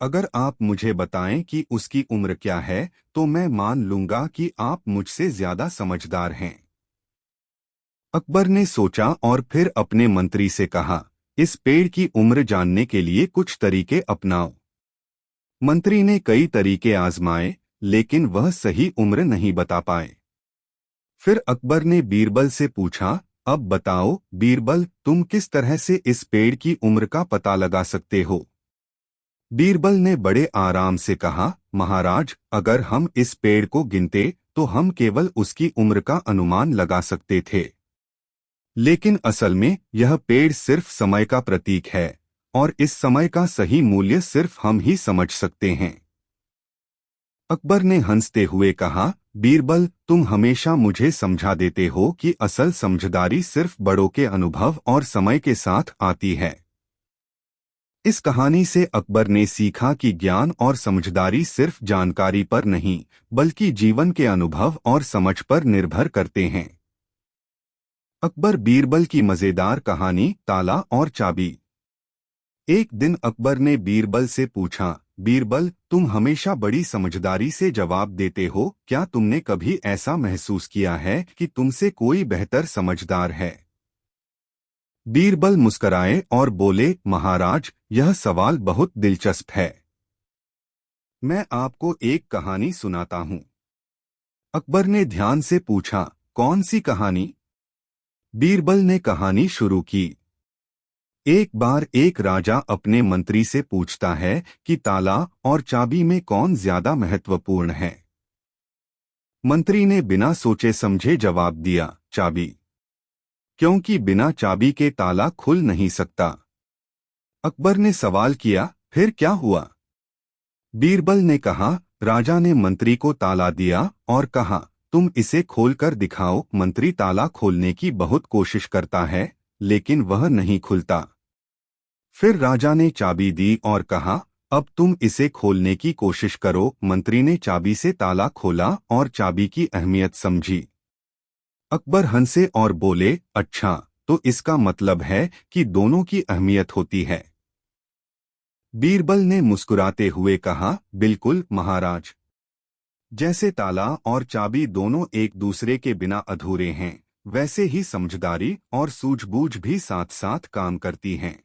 Speaker 1: अगर आप मुझे बताएं कि उसकी उम्र क्या है तो मैं मान लूंगा कि आप मुझसे ज्यादा समझदार हैं। अकबर ने सोचा और फिर अपने मंत्री से कहा, इस पेड़ की उम्र जानने के लिए कुछ तरीके अपनाओ। मंत्री ने कई तरीके आजमाए, लेकिन वह सही उम्र नहीं बता पाए। फिर अकबर ने बीरबल से पूछा, अब बताओ बीरबल तुम किस तरह से इस पेड़ की उम्र का पता लगा सकते हो? बीरबल ने बड़े आराम से कहा, महाराज अगर हम इस पेड़ को गिनते तो हम केवल उसकी उम्र का अनुमान लगा सकते थे। लेकिन असल में यह पेड़ सिर्फ समय का प्रतीक है, और इस समय का सही मूल्य सिर्फ हम ही समझ सकते हैं। अकबर ने हंसते हुए कहा, बीरबल तुम हमेशा मुझे समझा देते हो कि असल समझदारी सिर्फ बड़ों के अनुभव और समय के साथ आती है। इस कहानी से अकबर ने सीखा कि ज्ञान और समझदारी सिर्फ जानकारी पर नहीं, बल्कि जीवन के अनुभव और समझ पर निर्भर करते हैं। अकबर बीरबल की मजेदार कहानी, ताला और चाबी। एक दिन अकबर ने बीरबल से पूछा, बीरबल तुम हमेशा बड़ी समझदारी से जवाब देते हो, क्या तुमने कभी ऐसा महसूस किया है कि तुमसे कोई बेहतर समझदार है? बीरबल मुस्कराए और बोले, महाराज यह सवाल बहुत दिलचस्प है। मैं आपको एक कहानी सुनाता हूँ। अकबर ने ध्यान से पूछा, कौन सी कहानी? बीरबल ने कहानी शुरू की। एक बार एक राजा अपने मंत्री से पूछता है कि ताला और चाबी में कौन ज्यादा महत्वपूर्ण है। मंत्री ने बिना सोचे समझे जवाब दिया, चाबी, क्योंकि बिना चाबी के ताला खुल नहीं सकता। अकबर ने सवाल किया, फिर क्या हुआ? बीरबल ने कहा, राजा ने मंत्री को ताला दिया और कहा, तुम इसे खोलकर दिखाओ। मंत्री ताला खोलने की बहुत कोशिश करता है, लेकिन वह नहीं खुलता। फिर राजा ने चाबी दी और कहा, अब तुम इसे खोलने की कोशिश करो। मंत्री ने चाबी से ताला खोला और चाबी की अहमियत समझी। अकबर हंसे और बोले, अच्छा तो इसका मतलब है कि दोनों की अहमियत होती है। बीरबल ने मुस्कुराते हुए कहा, बिल्कुल महाराज। जैसे ताला और चाबी दोनों एक दूसरे के बिना अधूरे हैं, वैसे ही समझदारी और सूझबूझ भी साथ साथ काम करती हैं।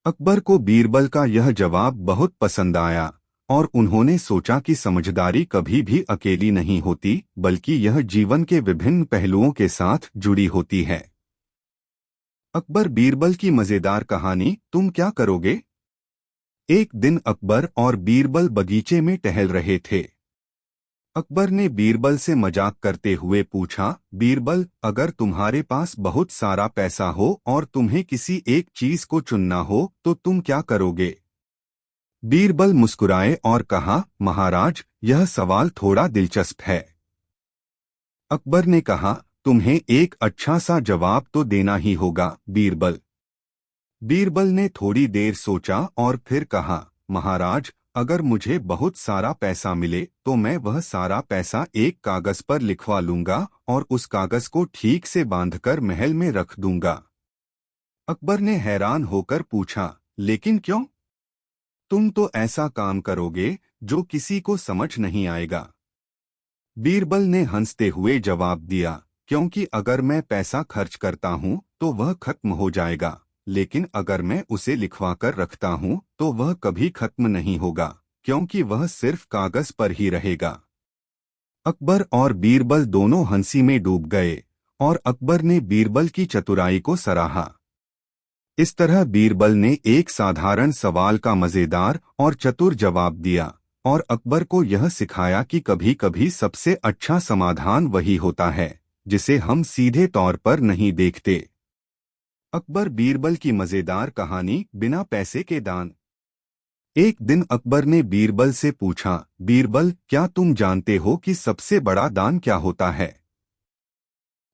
Speaker 1: अकबर को बीरबल का यह जवाब बहुत पसंद आया और उन्होंने सोचा कि समझदारी कभी भी अकेली नहीं होती, बल्कि यह जीवन के विभिन्न पहलुओं के साथ जुड़ी होती है। अकबर बीरबल की मजेदार कहानी, तुम क्या करोगे? एक दिन अकबर और बीरबल बगीचे में टहल रहे थे। अकबर ने बीरबल से मजाक करते हुए पूछा, बीरबल अगर तुम्हारे पास बहुत सारा पैसा हो और तुम्हें किसी एक चीज को चुनना हो तो तुम क्या करोगे? बीरबल मुस्कुराए और कहा, महाराज यह सवाल थोड़ा दिलचस्प है। अकबर ने कहा, तुम्हें एक अच्छा सा जवाब तो देना ही होगा बीरबल। बीरबल ने थोड़ी देर सोचा और फिर कहा, महाराज अगर मुझे बहुत सारा पैसा मिले तो मैं वह सारा पैसा एक कागज पर लिखवा लूंगा और उस कागज को ठीक से बांधकर महल में रख दूंगा। अकबर ने हैरान होकर पूछा, लेकिन क्यों? तुम तो ऐसा काम करोगे जो किसी को समझ नहीं आएगा। बीरबल ने हंसते हुए जवाब दिया, क्योंकि अगर मैं पैसा खर्च करता हूँ तो वह खत्म हो जाएगा, लेकिन अगर मैं उसे लिखवा कर रखता हूँ तो वह कभी खत्म नहीं होगा, क्योंकि वह सिर्फ कागज पर ही रहेगा। अकबर और बीरबल दोनों हंसी में डूब गए और अकबर ने बीरबल की चतुराई को सराहा। इस तरह बीरबल ने एक साधारण सवाल का मजेदार और चतुर जवाब दिया और अकबर को यह सिखाया कि कभी कभी सबसे अच्छा समाधान वही होता है जिसे हम सीधे तौर पर नहीं देखते। अकबर बीरबल की मजेदार कहानी, बिना पैसे के दान। एक दिन अकबर ने बीरबल से पूछा, बीरबल, क्या तुम जानते हो कि सबसे बड़ा दान क्या होता है?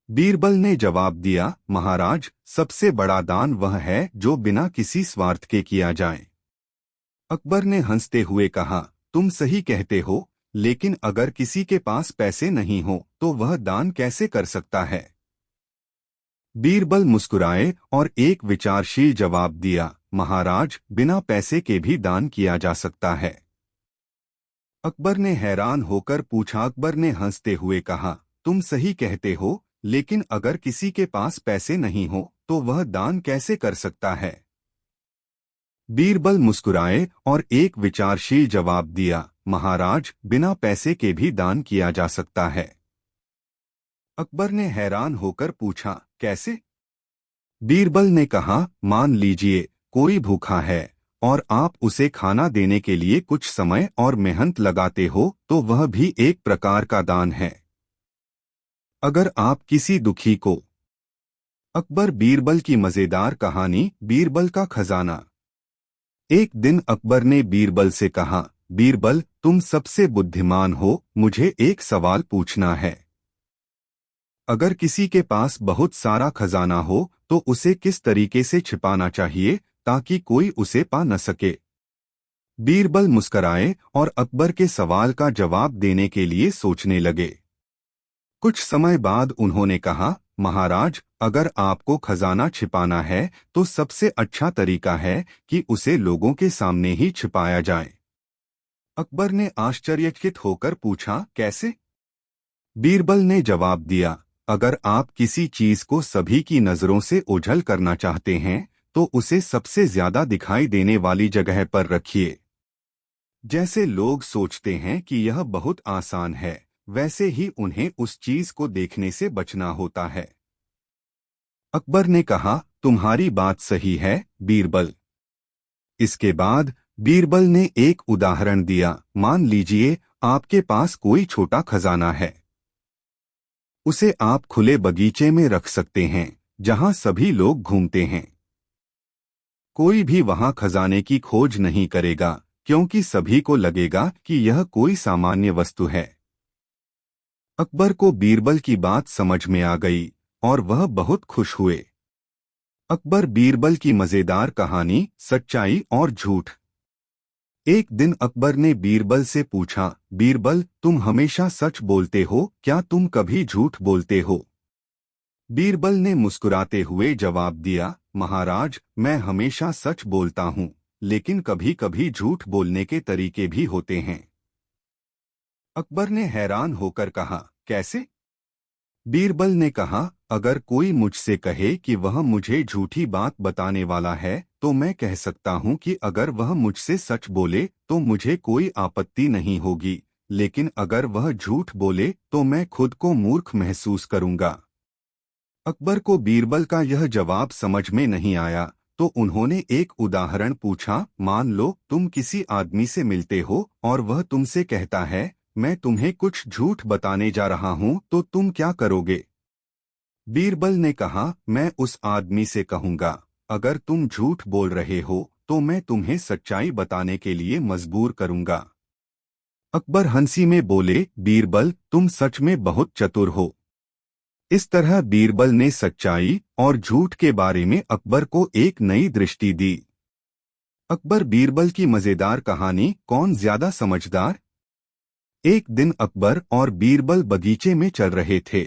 Speaker 1: बीरबल ने जवाब दिया, महाराज, सबसे बड़ा दान वह है जो बिना किसी स्वार्थ के किया जाए। अकबर ने हंसते हुए कहा, तुम सही कहते हो, लेकिन अगर किसी के पास पैसे नहीं हो तो वह दान कैसे कर सकता है? बीरबल मुस्कुराए और एक विचारशील जवाब दिया, महाराज, बिना पैसे के भी दान किया जा सकता है। अकबर ने हैरान होकर पूछा। अकबर ने हंसते हुए कहा, तुम सही कहते हो, लेकिन अगर किसी के पास पैसे नहीं हो तो वह दान कैसे कर सकता है? बीरबल मुस्कुराए और एक विचारशील जवाब दिया, महाराज, बिना पैसे के भी दान किया जा सकता है। अकबर ने हैरान होकर पूछा, कैसे? बीरबल ने कहा, मान लीजिए कोई भूखा है और आप उसे खाना देने के लिए कुछ समय और मेहनत लगाते हो तो वह भी एक प्रकार का दान है। अगर आप किसी दुखी को। अकबर बीरबल की मजेदार कहानी, बीरबल का खजाना। एक दिन अकबर ने बीरबल से कहा, बीरबल, तुम सबसे बुद्धिमान हो, मुझे एक सवाल पूछना है। अगर किसी के पास बहुत सारा खजाना हो तो उसे किस तरीके से छिपाना चाहिए ताकि कोई उसे पा न सके? बीरबल मुस्कराए और अकबर के सवाल का जवाब देने के लिए सोचने लगे। कुछ समय बाद उन्होंने कहा, महाराज, अगर आपको खजाना छिपाना है तो सबसे अच्छा तरीका है कि उसे लोगों के सामने ही छिपाया जाए। अकबर ने आश्चर्यचकित होकर पूछा, कैसे? बीरबल ने जवाब दिया, अगर आप किसी चीज को सभी की नजरों से ओझल करना चाहते हैं तो उसे सबसे ज्यादा दिखाई देने वाली जगह पर रखिए। जैसे लोग सोचते हैं कि यह बहुत आसान है, वैसे ही उन्हें उस चीज को देखने से बचना होता है। अकबर ने कहा, तुम्हारी बात सही है, बीरबल। इसके बाद बीरबल ने एक उदाहरण दिया, मान लीजिए आपके पास कोई छोटा खजाना है। उसे आप खुले बगीचे में रख सकते हैं जहां सभी लोग घूमते हैं। कोई भी वहां खजाने की खोज नहीं करेगा क्योंकि सभी को लगेगा कि यह कोई सामान्य वस्तु है। अकबर को बीरबल की बात समझ में आ गई और वह बहुत खुश हुए। अकबर बीरबल की मजेदार कहानी, सच्चाई और झूठ। एक दिन अकबर ने बीरबल से पूछा, बीरबल, तुम हमेशा सच बोलते हो, क्या तुम कभी झूठ बोलते हो? बीरबल ने मुस्कुराते हुए जवाब दिया, महाराज, मैं हमेशा सच बोलता हूँ, लेकिन कभी कभी झूठ बोलने के तरीके भी होते हैं। अकबर ने हैरान होकर कहा, कैसे? बीरबल ने कहा, अगर कोई मुझसे कहे कि वह मुझे झूठी बात बताने वाला है तो मैं कह सकता हूं कि अगर वह मुझसे सच बोले तो मुझे कोई आपत्ति नहीं होगी, लेकिन अगर वह झूठ बोले तो मैं खुद को मूर्ख महसूस करूंगा। अकबर को बीरबल का यह जवाब समझ में नहीं आया तो उन्होंने एक उदाहरण पूछा, मान लो तुम किसी आदमी से मिलते हो और वह तुमसे कहता है, मैं तुम्हें कुछ झूठ बताने जा रहा हूं, तो तुम क्या करोगे? बीरबल ने कहा, मैं उस आदमी से कहूंगा, अगर तुम झूठ बोल रहे हो तो मैं तुम्हें सच्चाई बताने के लिए मजबूर करूंगा। अकबर हंसी में बोले, बीरबल, तुम सच में बहुत चतुर हो। इस तरह बीरबल ने सच्चाई और झूठ के बारे में अकबर को एक नई दृष्टि दी। अकबर बीरबल की मजेदार कहानी, कौन ज्यादा समझदार? एक दिन अकबर और बीरबल बगीचे में चल रहे थे।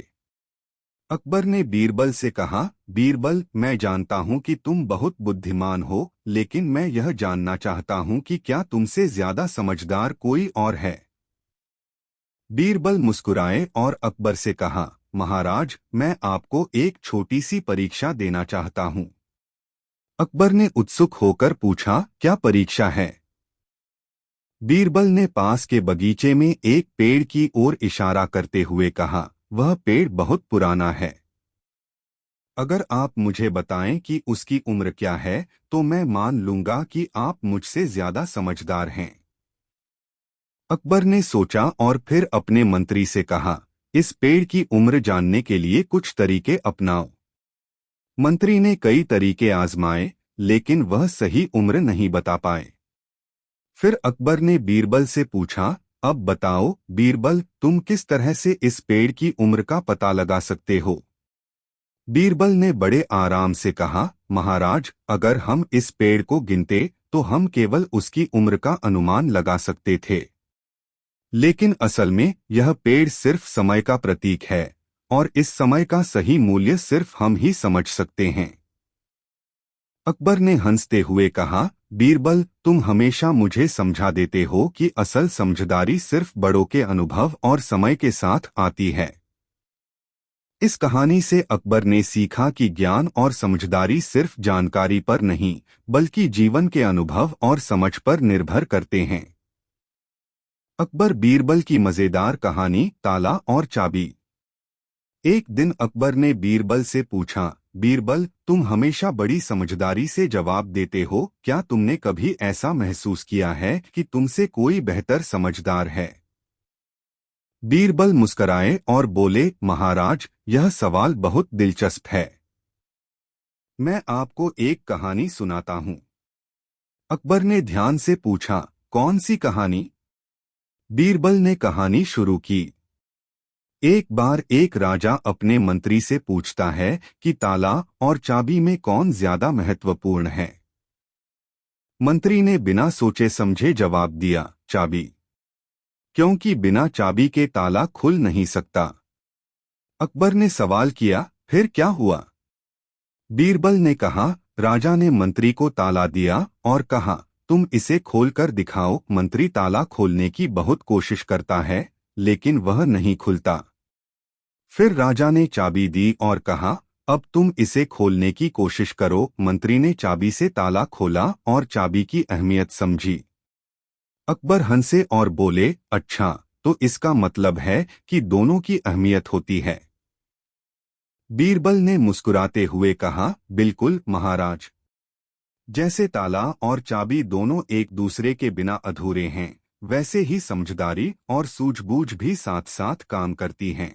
Speaker 1: अकबर ने बीरबल से कहा, बीरबल, मैं जानता हूं कि तुम बहुत बुद्धिमान हो, लेकिन मैं यह जानना चाहता हूं कि क्या तुमसे ज्यादा समझदार कोई और है? बीरबल मुस्कुराए और अकबर से कहा, महाराज, मैं आपको एक छोटी सी परीक्षा देना चाहता हूँ। अकबर ने उत्सुक होकर पूछा, क्या परीक्षा है? बीरबल ने पास के बगीचे में एक पेड़ की ओर इशारा करते हुए कहा, वह पेड़ बहुत पुराना है। अगर आप मुझे बताएं कि उसकी उम्र क्या है, तो मैं मान लूंगा कि आप मुझसे ज्यादा समझदार हैं। अकबर ने सोचा और फिर अपने मंत्री से कहा, इस पेड़ की उम्र जानने के लिए कुछ तरीके अपनाओ। मंत्री ने कई तरीके आजमाए, लेकिन वह सही उम्र नहीं बता पाए। फिर अकबर ने बीरबल से पूछा, अब बताओ बीरबल, तुम किस तरह से इस पेड़ की उम्र का पता लगा सकते हो? बीरबल ने बड़े आराम से कहा, महाराज, अगर हम इस पेड़ को गिनते तो हम केवल उसकी उम्र का अनुमान लगा सकते थे। लेकिन असल में यह पेड़ सिर्फ समय का प्रतीक है, और इस समय का सही मूल्य सिर्फ हम ही समझ सकते हैं। अकबर ने हंसते हुए कहा, बीरबल, तुम हमेशा मुझे समझा देते हो कि असल समझदारी सिर्फ बड़ों के अनुभव और समय के साथ आती है। इस कहानी से अकबर ने सीखा कि ज्ञान और समझदारी सिर्फ जानकारी पर नहीं, बल्कि जीवन के अनुभव और समझ पर निर्भर करते हैं। अकबर बीरबल की मजेदार कहानी, ताला और चाबी। एक दिन अकबर ने बीरबल से पूछा, बीरबल, तुम हमेशा बड़ी समझदारी से जवाब देते हो, क्या तुमने कभी ऐसा महसूस किया है कि तुमसे कोई बेहतर समझदार है? बीरबल मुस्कराए और बोले, महाराज, यह सवाल बहुत दिलचस्प है। मैं आपको एक कहानी सुनाता हूँ। अकबर ने ध्यान से पूछा, कौन सी कहानी? बीरबल ने कहानी शुरू की। एक बार एक राजा अपने मंत्री से पूछता है कि ताला और चाबी में कौन ज्यादा महत्वपूर्ण है। मंत्री ने बिना सोचे समझे जवाब दिया, चाबी, क्योंकि बिना चाबी के ताला खुल नहीं सकता। अकबर ने सवाल किया, फिर क्या हुआ? बीरबल ने कहा, राजा ने मंत्री को ताला दिया और कहा, तुम इसे खोलकर दिखाओ। मंत्री ताला खोलने की बहुत कोशिश करता है, लेकिन वह नहीं खुलता। फिर राजा ने चाबी दी और कहा, अब तुम इसे खोलने की कोशिश करो। मंत्री ने चाबी से ताला खोला और चाबी की अहमियत समझी। अकबर हंसे और बोले, अच्छा, तो इसका मतलब है कि दोनों की अहमियत होती है। बीरबल ने मुस्कुराते हुए कहा, बिल्कुल महाराज। जैसे ताला और चाबी दोनों एक दूसरे के बिना अधूरे हैं, वैसे ही समझदारी और सूझबूझ भी साथ साथ काम करती हैं।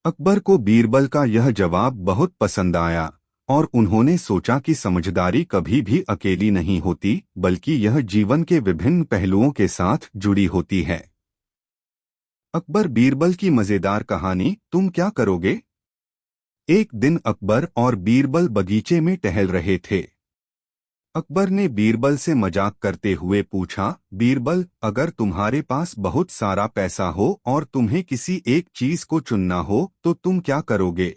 Speaker 1: अकबर को बीरबल का यह जवाब बहुत पसंद आया, और उन्होंने सोचा कि समझदारी कभी भी अकेली नहीं होती, बल्कि यह जीवन के विभिन्न पहलुओं के साथ जुड़ी होती है। अकबर बीरबल की मजेदार कहानी, तुम क्या करोगे? एक दिन अकबर और बीरबल बगीचे में टहल रहे थे। अकबर ने बीरबल से मजाक करते हुए पूछा, बीरबल, अगर तुम्हारे पास बहुत सारा पैसा हो और तुम्हें किसी एक चीज को चुनना हो तो तुम क्या करोगे?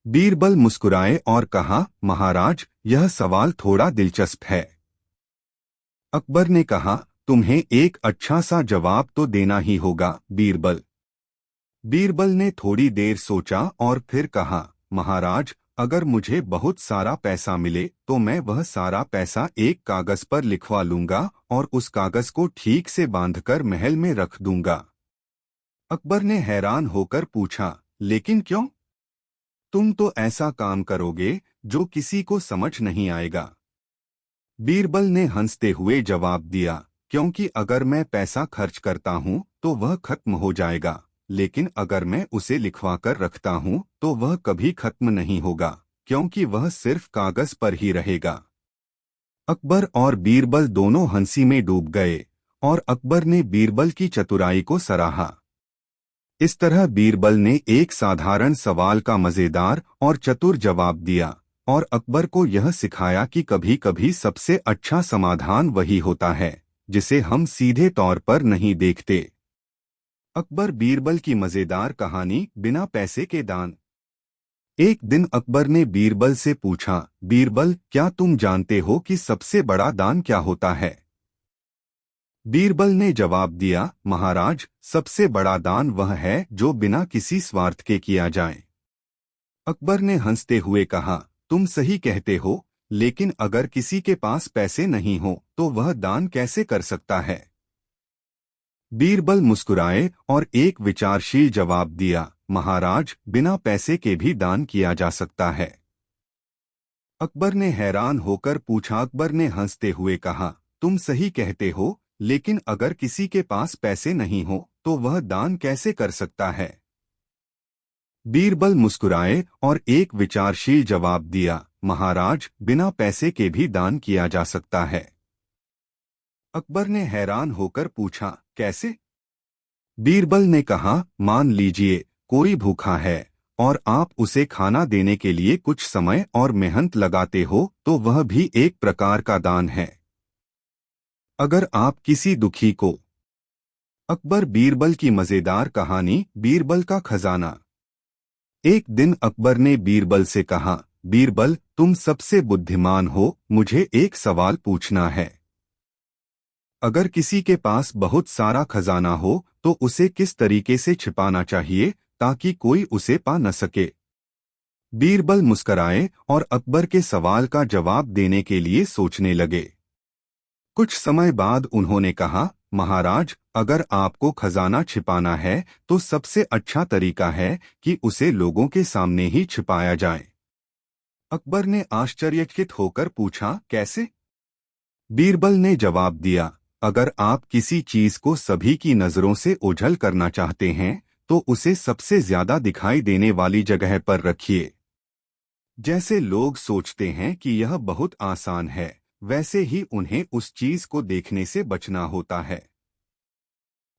Speaker 1: बीरबल मुस्कुराए और कहा, महाराज, यह सवाल थोड़ा दिलचस्प है। अकबर ने कहा, तुम्हें एक अच्छा सा जवाब तो देना ही होगा बीरबल। बीरबल ने थोड़ी देर सोचा और फिर कहा, महाराज, अगर मुझे बहुत सारा पैसा मिले तो मैं वह सारा पैसा एक कागज पर लिखवा लूंगा और उस कागज को ठीक से बांधकर महल में रख दूंगा। अकबर ने हैरान होकर पूछा, लेकिन क्यों? तुम तो ऐसा काम करोगे जो किसी को समझ नहीं आएगा। बीरबल ने हंसते हुए जवाब दिया, क्योंकि अगर मैं पैसा खर्च करता हूँ तो वह खत्म हो जाएगा, लेकिन अगर मैं उसे लिखवा कर रखता हूँ तो वह कभी खत्म नहीं होगा, क्योंकि वह सिर्फ कागज पर ही रहेगा। अकबर और बीरबल दोनों हंसी में डूब गए, और अकबर ने बीरबल की चतुराई को सराहा। इस तरह बीरबल ने एक साधारण सवाल का मजेदार और चतुर जवाब दिया, और अकबर को यह सिखाया कि कभी कभी सबसे अच्छा समाधान वही होता है जिसे हम सीधे तौर पर नहीं देखते। अकबर बीरबल की मजेदार कहानी, बिना पैसे के दान। एक दिन अकबर ने बीरबल से पूछा, बीरबल, क्या तुम जानते हो कि सबसे बड़ा दान क्या होता है? बीरबल ने जवाब दिया, महाराज, सबसे बड़ा दान वह है जो बिना किसी स्वार्थ के किया जाए। अकबर ने हंसते हुए कहा, तुम सही कहते हो, लेकिन अगर किसी के पास पैसे नहीं हो तो वह दान कैसे कर सकता है? बीरबल मुस्कुराए और एक विचारशील जवाब दिया, महाराज, बिना पैसे के भी दान किया जा सकता है। अकबर ने हैरान होकर पूछा। अकबर ने हंसते हुए कहा, तुम सही कहते हो, लेकिन अगर किसी के पास पैसे नहीं हो तो वह दान कैसे कर सकता है? बीरबल मुस्कुराए और एक विचारशील जवाब दिया, महाराज, बिना पैसे के भी दान किया जा सकता है। अकबर ने हैरान होकर पूछा, कैसे? बीरबल ने कहा, मान लीजिए कोई भूखा है और आप उसे खाना देने के लिए कुछ समय और मेहनत लगाते हो तो वह भी एक प्रकार का दान है। अगर आप किसी दुखी को। अकबर बीरबल की मजेदार कहानी, बीरबल का खजाना। एक दिन अकबर ने बीरबल से कहा, बीरबल, तुम सबसे बुद्धिमान हो, मुझे एक सवाल पूछना है। अगर किसी के पास बहुत सारा खजाना हो तो उसे किस तरीके से छिपाना चाहिए ताकि कोई उसे पा न सके? बीरबल मुस्कराए और अकबर के सवाल का जवाब देने के लिए सोचने लगे। कुछ समय बाद उन्होंने कहा, महाराज, अगर आपको खजाना छिपाना है तो सबसे अच्छा तरीका है कि उसे लोगों के सामने ही छिपाया जाए। अकबर ने आश्चर्यचकित होकर पूछा, कैसे? बीरबल ने जवाब दिया, अगर आप किसी चीज को सभी की नजरों से ओझल करना चाहते हैं तो उसे सबसे ज्यादा दिखाई देने वाली जगह पर रखिए। जैसे लोग सोचते हैं कि यह बहुत आसान है, वैसे ही उन्हें उस चीज को देखने से बचना होता है।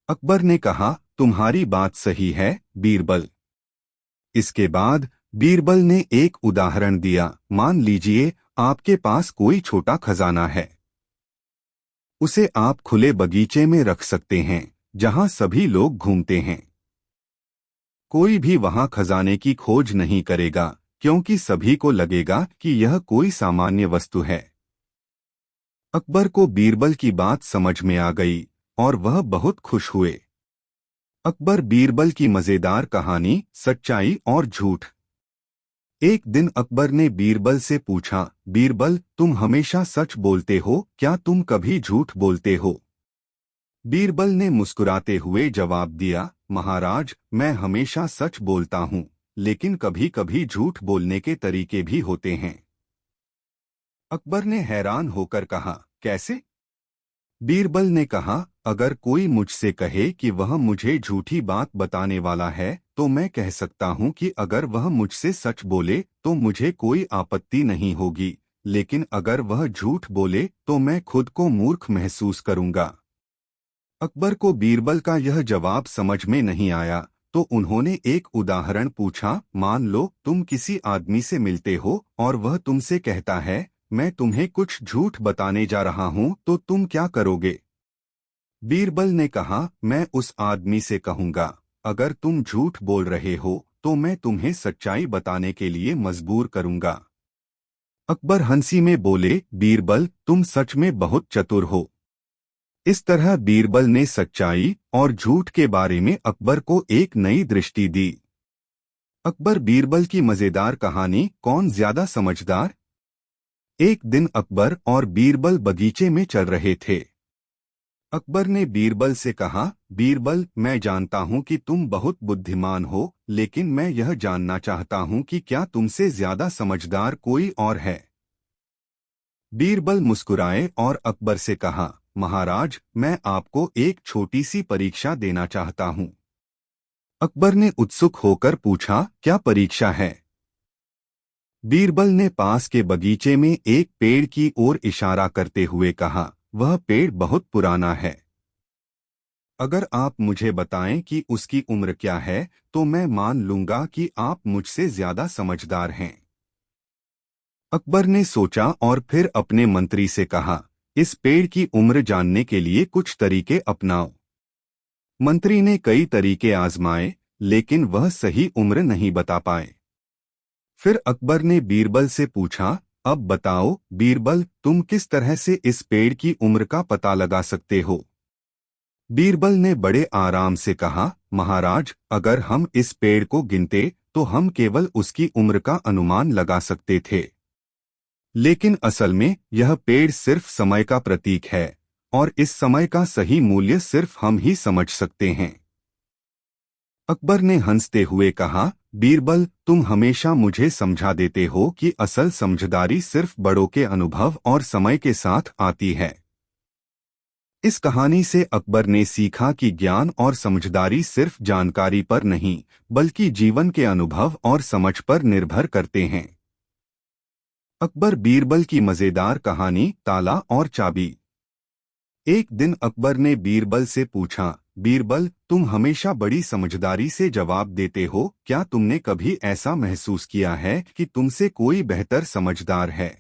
Speaker 1: अकबर ने कहा, तुम्हारी बात सही है, बीरबल। इसके बाद बीरबल ने एक उदाहरण दिया। मान लीजिए आपके पास कोई छोटा खजाना है। उसे आप खुले बगीचे में रख सकते हैं, जहां सभी लोग घूमते हैं। कोई भी वहां खजाने की खोज नहीं करेगा, क्योंकि सभी को लगेगा कि यह कोई सामान्य वस्तु है। अकबर को बीरबल की बात समझ में आ गई और वह बहुत खुश हुए। अकबर बीरबल की मजेदार कहानी, सच्चाई और झूठ। एक दिन अकबर ने बीरबल से पूछा, बीरबल, तुम हमेशा सच बोलते हो, क्या तुम कभी झूठ बोलते हो? बीरबल ने मुस्कुराते हुए जवाब दिया, महाराज, मैं हमेशा सच बोलता हूँ, लेकिन कभी कभी झूठ बोलने के तरीके भी होते हैं। अकबर ने हैरान होकर कहा, कैसे? बीरबल ने कहा, अगर कोई मुझसे कहे कि वह मुझे झूठी बात बताने वाला है तो मैं कह सकता हूँ कि अगर वह मुझसे सच बोले तो मुझे कोई आपत्ति नहीं होगी, लेकिन अगर वह झूठ बोले तो मैं खुद को मूर्ख महसूस करूंगा। अकबर को बीरबल का यह जवाब समझ में नहीं आया, तो उन्होंने एक उदाहरण पूछा। मान लो तुम किसी आदमी से मिलते हो और वह तुमसे कहता है, मैं तुम्हें कुछ झूठ बताने जा रहा हूँ, तो तुम क्या करोगे? बीरबल ने कहा, मैं उस आदमी से कहूँगा, अगर तुम झूठ बोल रहे हो तो मैं तुम्हें सच्चाई बताने के लिए मजबूर करूँगा। अकबर हंसी में बोले, बीरबल, तुम सच में बहुत चतुर हो। इस तरह बीरबल ने सच्चाई और झूठ के बारे में अकबर को एक नई दृष्टि दी। अकबर बीरबल की मजेदार कहानी, कौन ज्यादा समझदार? एक दिन अकबर और बीरबल बगीचे में चल रहे थे। अकबर ने बीरबल से कहा, बीरबल, मैं जानता हूं कि तुम बहुत बुद्धिमान हो, लेकिन मैं यह जानना चाहता हूं कि क्या तुमसे ज्यादा समझदार कोई और है? बीरबल मुस्कुराए और अकबर से कहा, महाराज, मैं आपको एक छोटी सी परीक्षा देना चाहता हूं। अकबर ने उत्सुक होकर पूछा, क्या परीक्षा है? बीरबल ने पास के बगीचे में एक पेड़ की ओर इशारा करते हुए कहा, वह पेड़ बहुत पुराना है। अगर आप मुझे बताएं कि उसकी उम्र क्या है तो मैं मान लूंगा कि आप मुझसे ज्यादा समझदार हैं। अकबर ने सोचा और फिर अपने मंत्री से कहा, इस पेड़ की उम्र जानने के लिए कुछ तरीके अपनाओ। मंत्री ने कई तरीके आजमाए, लेकिन वह सही उम्र नहीं बता पाए। फिर अकबर ने बीरबल से पूछा, अब बताओ बीरबल, तुम किस तरह से इस पेड़ की उम्र का पता लगा सकते हो? बीरबल ने बड़े आराम से कहा, महाराज, अगर हम इस पेड़ को गिनते तो हम केवल उसकी उम्र का अनुमान लगा सकते थे। लेकिन असल में यह पेड़ सिर्फ समय का प्रतीक है, और इस समय का सही मूल्य सिर्फ हम ही समझ सकते हैं। अकबर ने हंसते हुए कहा, बीरबल, तुम हमेशा मुझे समझा देते हो कि असल समझदारी सिर्फ बड़ों के अनुभव और समय के साथ आती है। इस कहानी से अकबर ने सीखा कि ज्ञान और समझदारी सिर्फ जानकारी पर नहीं, बल्कि जीवन के अनुभव और समझ पर निर्भर करते हैं। अकबर बीरबल की मजेदार कहानी, ताला और चाबी। एक दिन अकबर ने बीरबल से पूछा, बीरबल, तुम हमेशा बड़ी समझदारी से जवाब देते हो, क्या तुमने कभी ऐसा महसूस किया है कि तुमसे कोई बेहतर समझदार है?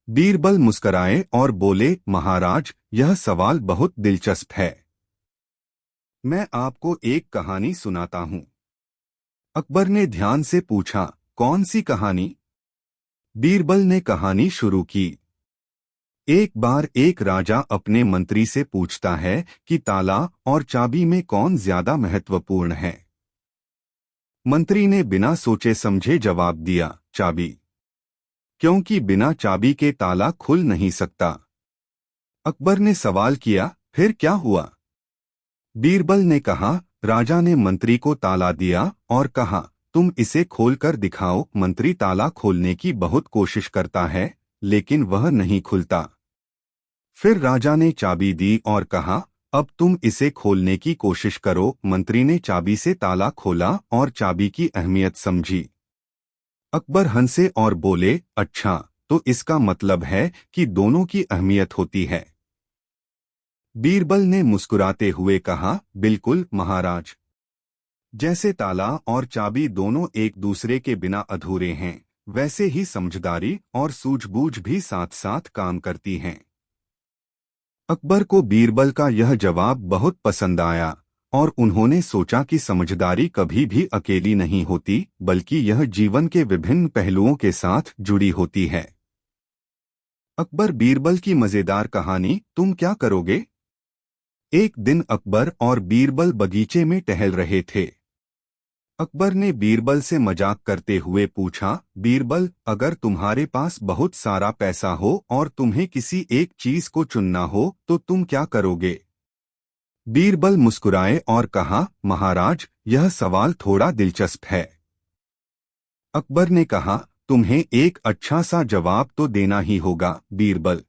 Speaker 1: बीरबल मुस्कराए और बोले, महाराज, यह सवाल बहुत दिलचस्प है। मैं आपको एक कहानी सुनाता हूँ। अकबर ने ध्यान से पूछा, कौन सी कहानी? बीरबल ने कहानी शुरू की। एक बार एक राजा अपने मंत्री से पूछता है कि ताला और चाबी में कौन ज्यादा महत्वपूर्ण है। मंत्री ने बिना सोचे समझे जवाब दिया, चाबी, क्योंकि बिना चाबी के ताला खुल नहीं सकता। अकबर ने सवाल किया, फिर क्या हुआ? बीरबल ने कहा, राजा ने मंत्री को ताला दिया और कहा, तुम इसे खोलकर दिखाओ। मंत्री ताला खोलने की बहुत कोशिश करता है, लेकिन वह नहीं खुलता। फिर राजा ने चाबी दी और कहा, अब तुम इसे खोलने की कोशिश करो। मंत्री ने चाबी से ताला खोला और चाबी की अहमियत समझी। अकबर हंसे और बोले, अच्छा, तो इसका मतलब है कि दोनों की अहमियत होती है। बीरबल ने मुस्कुराते हुए कहा, बिल्कुल महाराज। जैसे ताला और चाबी दोनों एक दूसरे के बिना अधूरे हैं, वैसे ही समझदारी और सूझबूझ भी साथ साथ काम करती हैं। अकबर को बीरबल का यह जवाब बहुत पसंद आया, और उन्होंने सोचा कि समझदारी कभी भी अकेली नहीं होती, बल्कि यह जीवन के विभिन्न पहलुओं के साथ जुड़ी होती है। अकबर बीरबल की मजेदार कहानी, तुम क्या करोगे? एक दिन अकबर और बीरबल बगीचे में टहल रहे थे। अकबर ने बीरबल से मजाक करते हुए पूछा, बीरबल, अगर तुम्हारे पास बहुत सारा पैसा हो और तुम्हें किसी एक चीज को चुनना हो तो तुम क्या करोगे? बीरबल मुस्कुराए और कहा, महाराज, यह सवाल थोड़ा दिलचस्प है। अकबर ने कहा, तुम्हें एक अच्छा सा जवाब तो देना ही होगा, बीरबल।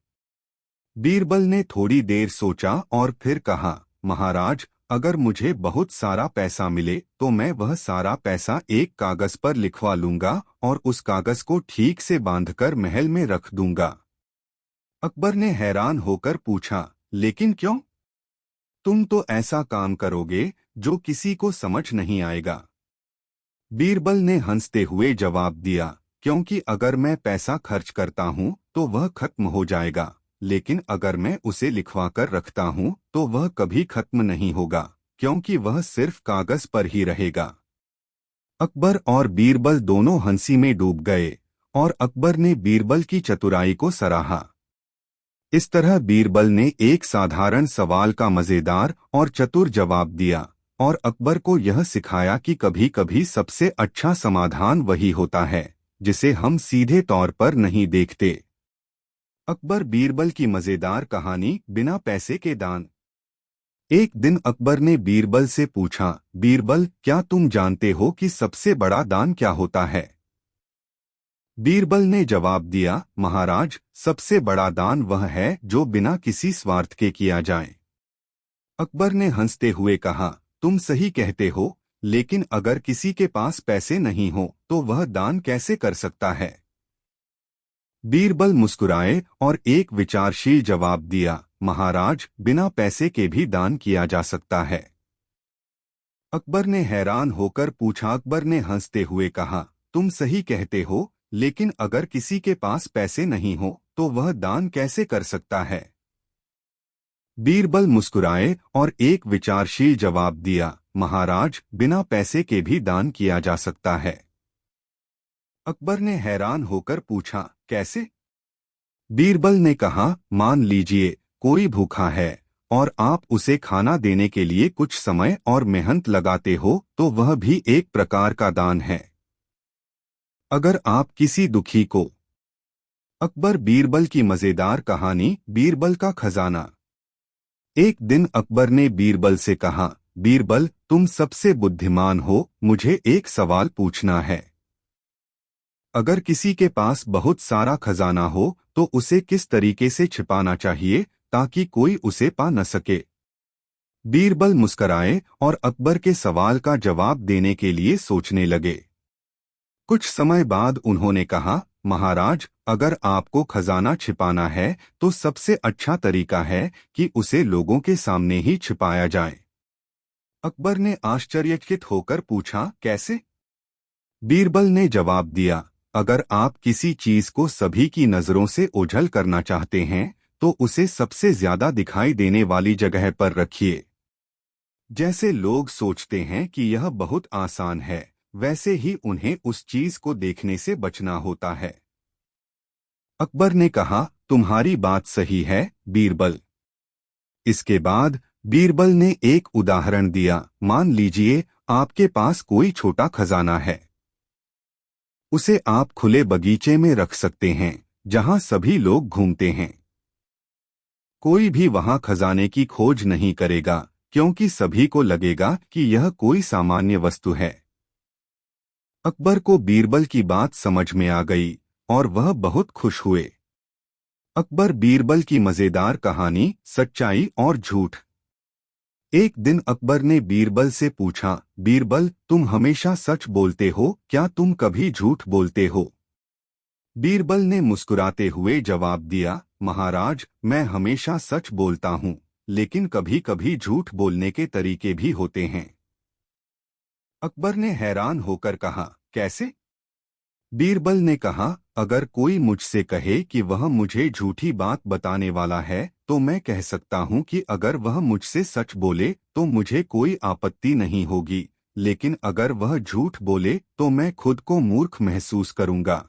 Speaker 1: बीरबल ने थोड़ी देर सोचा और फिर कहा, महाराज, अगर मुझे बहुत सारा पैसा मिले तो मैं वह सारा पैसा एक कागज पर लिखवा लूंगा और उस कागज को ठीक से बांधकर महल में रख दूंगा। अकबर ने हैरान होकर पूछा, लेकिन क्यों? तुम तो ऐसा काम करोगे जो किसी को समझ नहीं आएगा। बीरबल ने हंसते हुए जवाब दिया, क्योंकि अगर मैं पैसा खर्च करता हूँ तो वह खत्म हो जाएगा, लेकिन अगर मैं उसे लिखवाकर रखता हूँ तो वह कभी खत्म नहीं होगा, क्योंकि वह सिर्फ कागज पर ही रहेगा। अकबर और बीरबल दोनों हंसी में डूब गए, और अकबर ने बीरबल की चतुराई को सराहा। इस तरह बीरबल ने एक साधारण सवाल का मजेदार और चतुर जवाब दिया, और अकबर को यह सिखाया कि कभी कभी सबसे अच्छा समाधान वही होता है जिसे हम सीधे तौर पर नहीं देखते। अकबर बीरबल की मजेदार कहानी, बिना पैसे के दान। एक दिन अकबर ने बीरबल से पूछा, बीरबल, क्या तुम जानते हो कि सबसे बड़ा दान क्या होता है? बीरबल ने जवाब दिया, महाराज, सबसे बड़ा दान वह है जो बिना किसी स्वार्थ के किया जाए। अकबर ने हंसते हुए कहा, तुम सही कहते हो, लेकिन अगर किसी के पास पैसे नहीं हो तो वह दान कैसे कर सकता है? बीरबल मुस्कुराए और एक विचारशील जवाब दिया, महाराज, बिना पैसे के भी दान किया जा सकता है। अकबर ने हैरान होकर पूछा। अकबर ने हंसते हुए कहा, तुम सही कहते हो, लेकिन अगर किसी के पास पैसे नहीं हो तो वह दान कैसे कर सकता है? बीरबल मुस्कुराए और एक विचारशील जवाब दिया, महाराज, बिना पैसे के भी दान किया जा सकता है। अकबर ने हैरान होकर पूछा, कैसे? बीरबल ने कहा, मान लीजिए कोई भूखा है और आप उसे खाना देने के लिए कुछ समय और मेहनत लगाते हो तो वह भी एक प्रकार का दान है। अगर आप किसी दुखी को। अकबर बीरबल की मजेदार कहानी बीरबल का खजाना। एक दिन अकबर ने बीरबल से कहा, बीरबल तुम सबसे बुद्धिमान हो, मुझे एक सवाल पूछना है। अगर किसी के पास बहुत सारा खजाना हो तो उसे किस तरीके से छिपाना चाहिए ताकि कोई उसे पा न सके। बीरबल मुस्कराए और अकबर के सवाल का जवाब देने के लिए सोचने लगे। कुछ समय बाद उन्होंने कहा, महाराज अगर आपको खजाना छिपाना है तो सबसे अच्छा तरीका है कि उसे लोगों के सामने ही छिपाया जाए। अकबर ने आश्चर्यचकित होकर पूछा, कैसे? बीरबल ने जवाब दिया, अगर आप किसी चीज को सभी की नजरों से ओझल करना चाहते हैं तो उसे सबसे ज्यादा दिखाई देने वाली जगह पर रखिए। जैसे लोग सोचते हैं कि यह बहुत आसान है, वैसे ही उन्हें उस चीज को देखने से बचना होता है। अकबर ने कहा, तुम्हारी बात सही है बीरबल। इसके बाद बीरबल ने एक उदाहरण दिया, मान लीजिए आपके पास कोई छोटा खजाना है। उसे आप खुले बगीचे में रख सकते हैं जहां सभी लोग घूमते हैं। कोई भी वहां खजाने की खोज नहीं करेगा क्योंकि सभी को लगेगा कि यह कोई सामान्य वस्तु है। अकबर को बीरबल की बात समझ में आ गई और वह बहुत खुश हुए। अकबर बीरबल की मजेदार कहानी सच्चाई और झूठ। एक दिन अकबर ने बीरबल से पूछा, बीरबल तुम हमेशा सच बोलते हो, क्या तुम कभी झूठ बोलते हो? बीरबल ने मुस्कुराते हुए जवाब दिया, महाराज मैं हमेशा सच बोलता हूँ, लेकिन कभी कभी झूठ बोलने के तरीके भी होते हैं। अकबर ने हैरान होकर कहा, कैसे? बीरबल ने कहा, अगर कोई मुझसे कहे कि वह मुझे झूठी बात बताने वाला है तो मैं कह सकता हूँ कि अगर वह मुझसे सच बोले तो मुझे कोई आपत्ति नहीं होगी, लेकिन अगर वह झूठ बोले तो मैं खुद को मूर्ख महसूस करूंगा।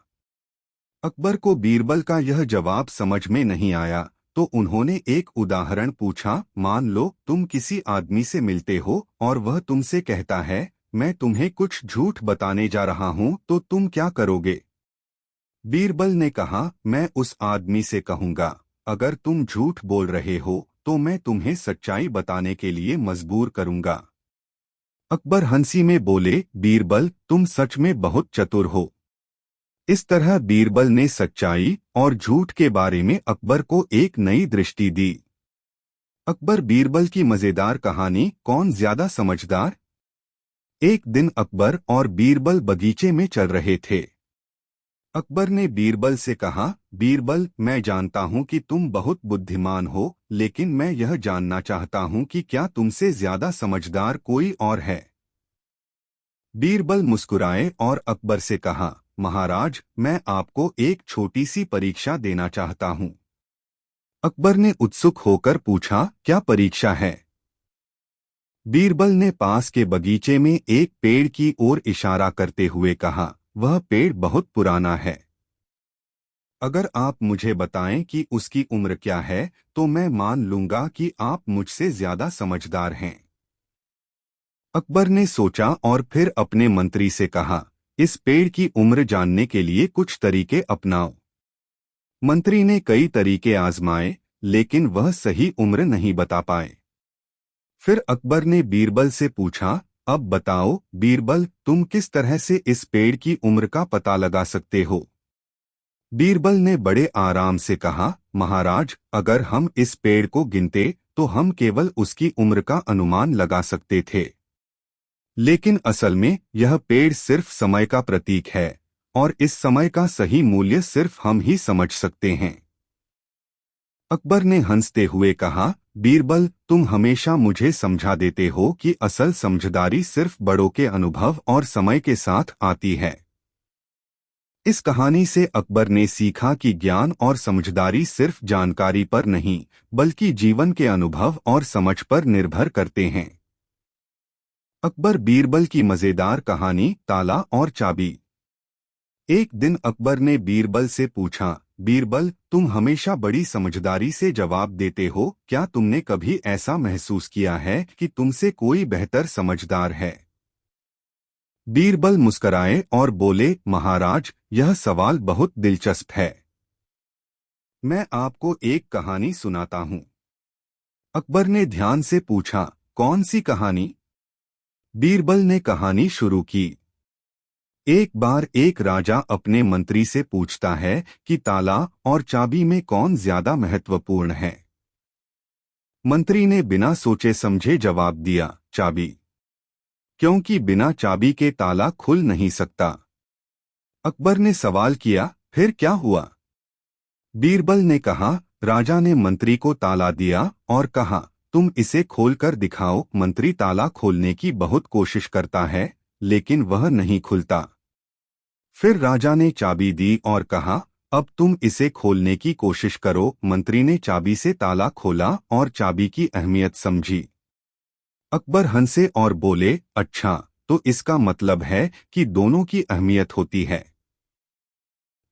Speaker 1: अकबर को बीरबल का यह जवाब समझ में नहीं आया तो उन्होंने एक उदाहरण पूछा, मान लो तुम किसी आदमी से मिलते हो और वह तुमसे कहता है, मैं तुम्हें कुछ झूठ बताने जा रहा हूं, तो तुम क्या करोगे? बीरबल ने कहा, मैं उस आदमी से कहूंगा, अगर तुम झूठ बोल रहे हो तो मैं तुम्हें सच्चाई बताने के लिए मजबूर करूंगा। अकबर हंसी में बोले, बीरबल तुम सच में बहुत चतुर हो। इस तरह बीरबल ने सच्चाई और झूठ के बारे में अकबर को एक नई दृष्टि दी। अकबर बीरबल की मजेदार कहानी, कौन ज्यादा समझदार? एक दिन अकबर और बीरबल बगीचे में चल रहे थे। अकबर ने बीरबल से कहा, बीरबल मैं जानता हूं कि तुम बहुत बुद्धिमान हो, लेकिन मैं यह जानना चाहता हूं कि क्या तुमसे ज्यादा समझदार कोई और है? बीरबल मुस्कुराए और अकबर से कहा, महाराज मैं आपको एक छोटी सी परीक्षा देना चाहता हूं। अकबर ने उत्सुक होकर पूछा, क्या परीक्षा है? बीरबल ने पास के बगीचे में एक पेड़ की ओर इशारा करते हुए कहा, वह पेड़ बहुत पुराना है। अगर आप मुझे बताएं कि उसकी उम्र क्या है तो मैं मान लूंगा कि आप मुझसे ज्यादा समझदार हैं। अकबर ने सोचा और फिर अपने मंत्री से कहा, इस पेड़ की उम्र जानने के लिए कुछ तरीके अपनाओ। मंत्री ने कई तरीके आजमाए, लेकिन वह सही उम्र नहीं बता पाए। फिर अकबर ने बीरबल से पूछा, अब बताओ बीरबल तुम किस तरह से इस पेड़ की उम्र का पता लगा सकते हो? बीरबल ने बड़े आराम से कहा, महाराज अगर हम इस पेड़ को गिनते तो हम केवल उसकी उम्र का अनुमान लगा सकते थे, लेकिन असल में यह पेड़ सिर्फ समय का प्रतीक है और इस समय का सही मूल्य सिर्फ हम ही समझ सकते हैं। अकबर ने हंसते हुए कहा, बीरबल तुम हमेशा मुझे समझा देते हो कि असल समझदारी सिर्फ बड़ों के अनुभव और समय के साथ आती है। इस कहानी से अकबर ने सीखा कि ज्ञान और समझदारी सिर्फ जानकारी पर नहीं बल्कि जीवन के अनुभव और समझ पर निर्भर करते हैं। अकबर बीरबल की मजेदार कहानी ताला और चाबी। एक दिन अकबर ने बीरबल से पूछा, बीरबल, तुम हमेशा बड़ी समझदारी से जवाब देते हो। क्या तुमने कभी ऐसा महसूस किया है कि तुमसे कोई बेहतर समझदार है? बीरबल मुस्कराए और बोले, महाराज, यह सवाल बहुत दिलचस्प है। मैं आपको एक कहानी सुनाता हूँ। अकबर ने ध्यान से पूछा, कौन सी कहानी? बीरबल ने कहानी शुरू की। एक बार एक राजा अपने मंत्री से पूछता है कि ताला और चाबी में कौन ज्यादा महत्वपूर्ण है। मंत्री ने बिना सोचे समझे जवाब दिया, चाबी, क्योंकि बिना चाबी के ताला खुल नहीं सकता। अकबर ने सवाल किया, फिर क्या हुआ? बीरबल ने कहा, राजा ने मंत्री को ताला दिया और कहा, तुम इसे खोलकर दिखाओ। मंत्री ताला खोलने की बहुत कोशिश करता है, लेकिन वह नहीं खुलता। फिर राजा ने चाबी दी और कहा, अब तुम इसे खोलने की कोशिश करो। मंत्री ने चाबी से ताला खोला और चाबी की अहमियत समझी। अकबर हंसे और बोले, अच्छा, तो इसका मतलब है कि दोनों की अहमियत होती है।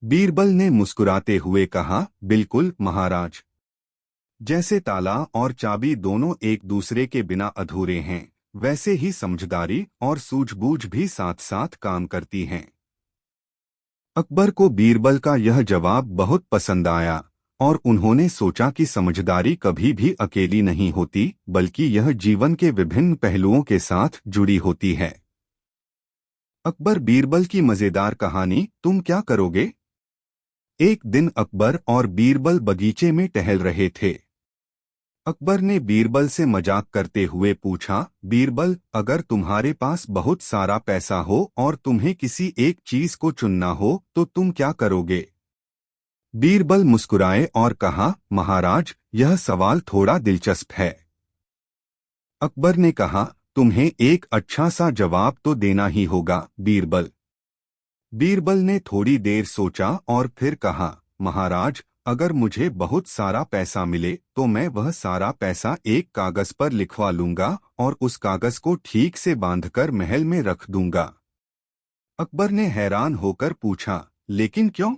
Speaker 1: बीरबल ने मुस्कुराते हुए कहा, बिल्कुल महाराज। जैसे ताला और चाबी दोनों एक दूसरे के बिना अधूरे हैं, वैसे ही समझदारी और सूझबूझ भी साथ साथ काम करती हैं। अकबर को बीरबल का यह जवाब बहुत पसंद आया और उन्होंने सोचा कि समझदारी कभी भी अकेली नहीं होती, बल्कि यह जीवन के विभिन्न पहलुओं के साथ जुड़ी होती है। अकबर बीरबल की मजेदार कहानी, तुम क्या करोगे? एक दिन अकबर और बीरबल बगीचे में टहल रहे थे। अकबर ने बीरबल से मजाक करते हुए पूछा, बीरबल, अगर तुम्हारे पास बहुत सारा पैसा हो और तुम्हें किसी एक चीज को चुनना हो तो तुम क्या करोगे? बीरबल मुस्कुराए और कहा, महाराज, यह सवाल थोड़ा दिलचस्प है। अकबर ने कहा, तुम्हें एक अच्छा सा जवाब तो देना ही होगा, बीरबल। बीरबल ने थोड़ी देर सोचा और फिर कहा, महाराज, अगर मुझे बहुत सारा पैसा मिले तो मैं वह सारा पैसा एक कागज पर लिखवा लूंगा और उस कागज को ठीक से बांधकर महल में रख दूंगा। अकबर ने हैरान होकर पूछा, लेकिन क्यों?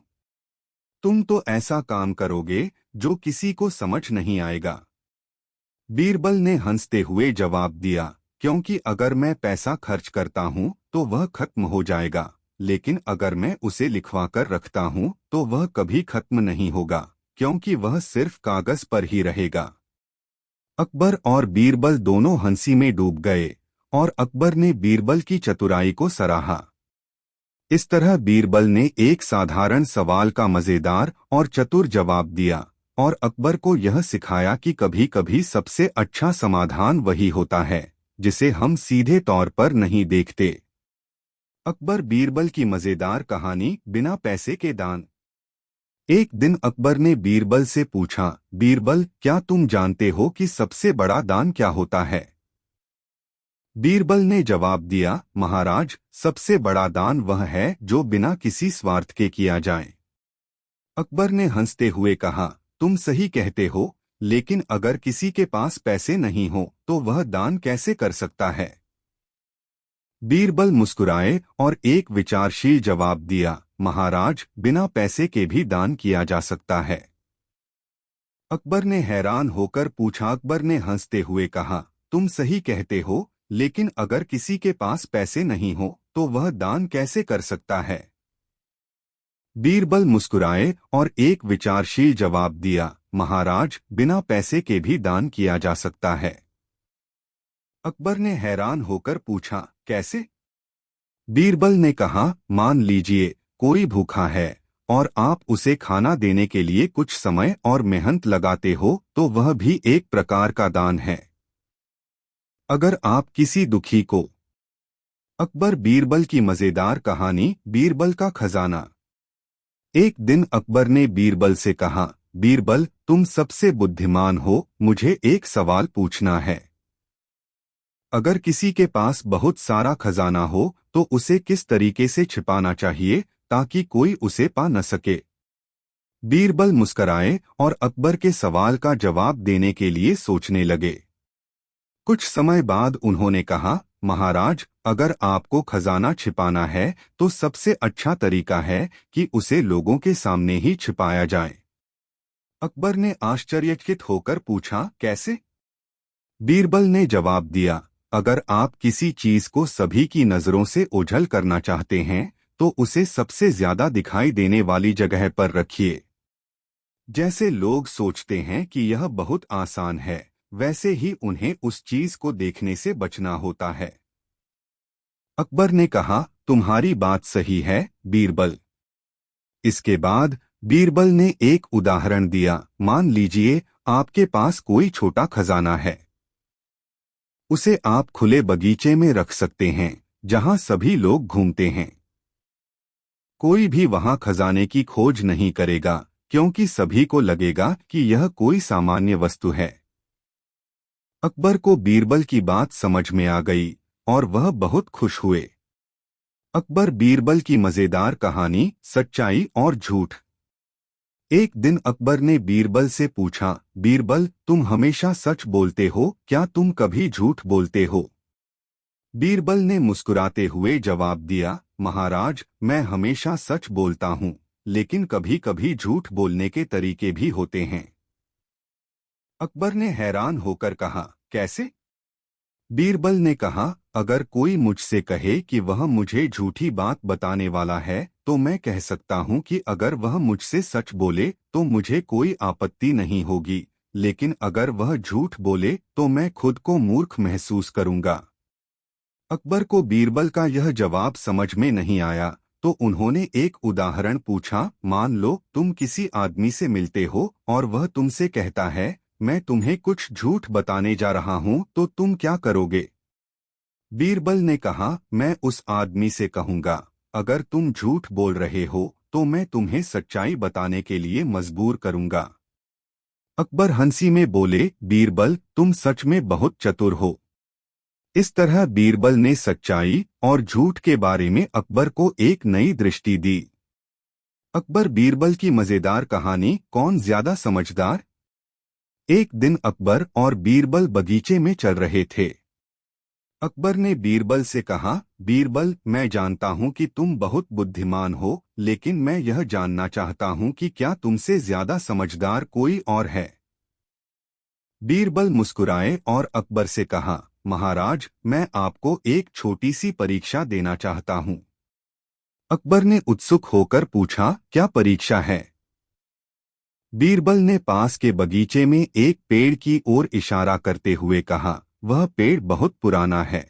Speaker 1: तुम तो ऐसा काम करोगे जो किसी को समझ नहीं आएगा। बीरबल ने हंसते हुए जवाब दिया, क्योंकि अगर मैं पैसा खर्च करता हूँ तो वह खत्म हो जाएगा, लेकिन अगर मैं उसे लिखवाकर रखता हूँ तो वह कभी खत्म नहीं होगा, क्योंकि वह सिर्फ कागज पर ही रहेगा। अकबर और बीरबल दोनों हंसी में डूब गए और अकबर ने बीरबल की चतुराई को सराहा। इस तरह बीरबल ने एक साधारण सवाल का मजेदार और चतुर जवाब दिया और अकबर को यह सिखाया कि कभी कभी सबसे अच्छा समाधान वही होता है जिसे हम सीधे तौर पर नहीं देखते। अकबर बीरबल की मजेदार कहानी, बिना पैसे के दान। एक दिन अकबर ने बीरबल से पूछा, बीरबल, क्या तुम जानते हो कि सबसे बड़ा दान क्या होता है? बीरबल ने जवाब दिया, महाराज, सबसे बड़ा दान वह है जो बिना किसी स्वार्थ के किया जाए। अकबर ने हंसते हुए कहा, तुम सही कहते हो, लेकिन अगर किसी के पास पैसे नहीं हो तो वह दान कैसे कर सकता है? बीरबल मुस्कुराए और एक विचारशील जवाब दिया, महाराज, बिना पैसे के भी दान किया जा सकता है। अकबर ने हैरान होकर पूछा। अकबर ने हंसते हुए कहा, तुम सही कहते हो, लेकिन अगर किसी के पास पैसे नहीं हो तो वह दान कैसे कर सकता है? बीरबल मुस्कुराए और एक विचारशील जवाब दिया, महाराज, बिना पैसे के भी दान किया जा सकता है। अकबर ने हैरान होकर पूछा, कैसे? बीरबल ने कहा, मान लीजिए कोई भूखा है और आप उसे खाना देने के लिए कुछ समय और मेहनत लगाते हो तो वह भी एक प्रकार का दान है। अगर आप किसी दुखी को। अकबर बीरबल की मजेदार कहानी, बीरबल का खजाना। एक दिन अकबर ने बीरबल से कहा, बीरबल, तुम सबसे बुद्धिमान हो, मुझे एक सवाल पूछना है। अगर किसी के पास बहुत सारा खजाना हो तो उसे किस तरीके से छिपाना चाहिए ताकि कोई उसे पा न सके? बीरबल मुस्कराए और अकबर के सवाल का जवाब देने के लिए सोचने लगे। कुछ समय बाद उन्होंने कहा, महाराज, अगर आपको खजाना छिपाना है तो सबसे अच्छा तरीका है कि उसे लोगों के सामने ही छिपाया जाए। अकबर ने आश्चर्यचकित होकर पूछा, कैसे? बीरबल ने जवाब दिया, अगर आप किसी चीज को सभी की नजरों से ओझल करना चाहते हैं तो उसे सबसे ज्यादा दिखाई देने वाली जगह पर रखिए। जैसे लोग सोचते हैं कि यह बहुत आसान है, वैसे ही उन्हें उस चीज को देखने से बचना होता है। अकबर ने कहा, तुम्हारी बात सही है बीरबल। इसके बाद बीरबल ने एक उदाहरण दिया। मान लीजिए आपके पास कोई छोटा खजाना है। उसे आप खुले बगीचे में रख सकते हैं, जहां सभी लोग घूमते हैं। कोई भी वहां खजाने की खोज नहीं करेगा, क्योंकि सभी को लगेगा कि यह कोई सामान्य वस्तु है। अकबर को बीरबल की बात समझ में आ गई और वह बहुत खुश हुए। अकबर बीरबल की मजेदार कहानी, सच्चाई और झूठ। एक दिन अकबर ने बीरबल से पूछा, बीरबल, तुम हमेशा सच बोलते हो, क्या तुम कभी झूठ बोलते हो? बीरबल ने मुस्कुराते हुए जवाब दिया, महाराज, मैं हमेशा सच बोलता हूँ, लेकिन कभी कभी झूठ बोलने के तरीके भी होते हैं। अकबर ने हैरान होकर कहा, कैसे? बीरबल ने कहा, अगर कोई मुझसे कहे कि वह मुझे झूठी बात बताने वाला है तो मैं कह सकता हूं कि अगर वह मुझसे सच बोले तो मुझे कोई आपत्ति नहीं होगी, लेकिन अगर वह झूठ बोले तो मैं खुद को मूर्ख महसूस करूंगा। अकबर को बीरबल का यह जवाब समझ में नहीं आया, तो उन्होंने एक उदाहरण पूछा। मान लो तुम किसी आदमी से मिलते हो और वह तुमसे कहता है, मैं तुम्हें कुछ झूठ बताने जा रहा हूं, तो तुम क्या करोगे? बीरबल ने कहा, मैं उस आदमी से कहूंगा, अगर तुम झूठ बोल रहे हो तो मैं तुम्हें सच्चाई बताने के लिए मजबूर करूंगा। अकबर हंसी में बोले, बीरबल, तुम सच में बहुत चतुर हो। इस तरह बीरबल ने सच्चाई और झूठ के बारे में अकबर को एक नई दृष्टि दी। अकबर बीरबल की मजेदार कहानी, कौन ज्यादा समझदार? एक दिन अकबर और बीरबल बगीचे में चल रहे थे। अकबर ने बीरबल से कहा, बीरबल, मैं जानता हूं कि तुम बहुत बुद्धिमान हो, लेकिन मैं यह जानना चाहता हूं कि क्या तुमसे ज्यादा समझदार कोई और है? बीरबल मुस्कुराए और अकबर से कहा, महाराज, मैं आपको एक छोटी सी परीक्षा देना चाहता हूं। अकबर ने उत्सुक होकर पूछा, क्या परीक्षा है? बीरबल ने पास के बगीचे में एक पेड़ की ओर इशारा करते हुए कहा, वह पेड़ बहुत पुराना है।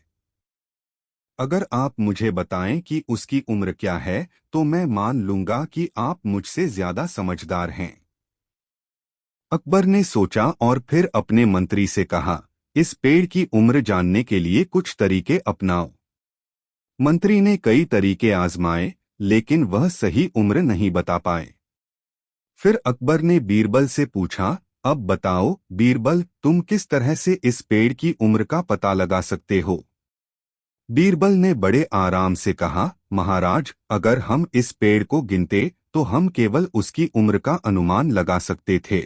Speaker 1: अगर आप मुझे बताएं कि उसकी उम्र क्या है तो मैं मान लूंगा कि आप मुझसे ज्यादा समझदार हैं। अकबर ने सोचा और फिर अपने मंत्री से कहा, इस पेड़ की उम्र जानने के लिए कुछ तरीके अपनाओ। मंत्री ने कई तरीके आजमाए, लेकिन वह सही उम्र नहीं बता पाए। फिर अकबर ने बीरबल से पूछा, अब बताओ बीरबल, तुम किस तरह से इस पेड़ की उम्र का पता लगा सकते हो? बीरबल ने बड़े आराम से कहा, महाराज, अगर हम इस पेड़ को गिनते तो हम केवल उसकी उम्र का अनुमान लगा सकते थे।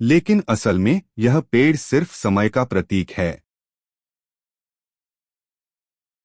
Speaker 1: लेकिन असल में यह पेड़ सिर्फ समय का प्रतीक है,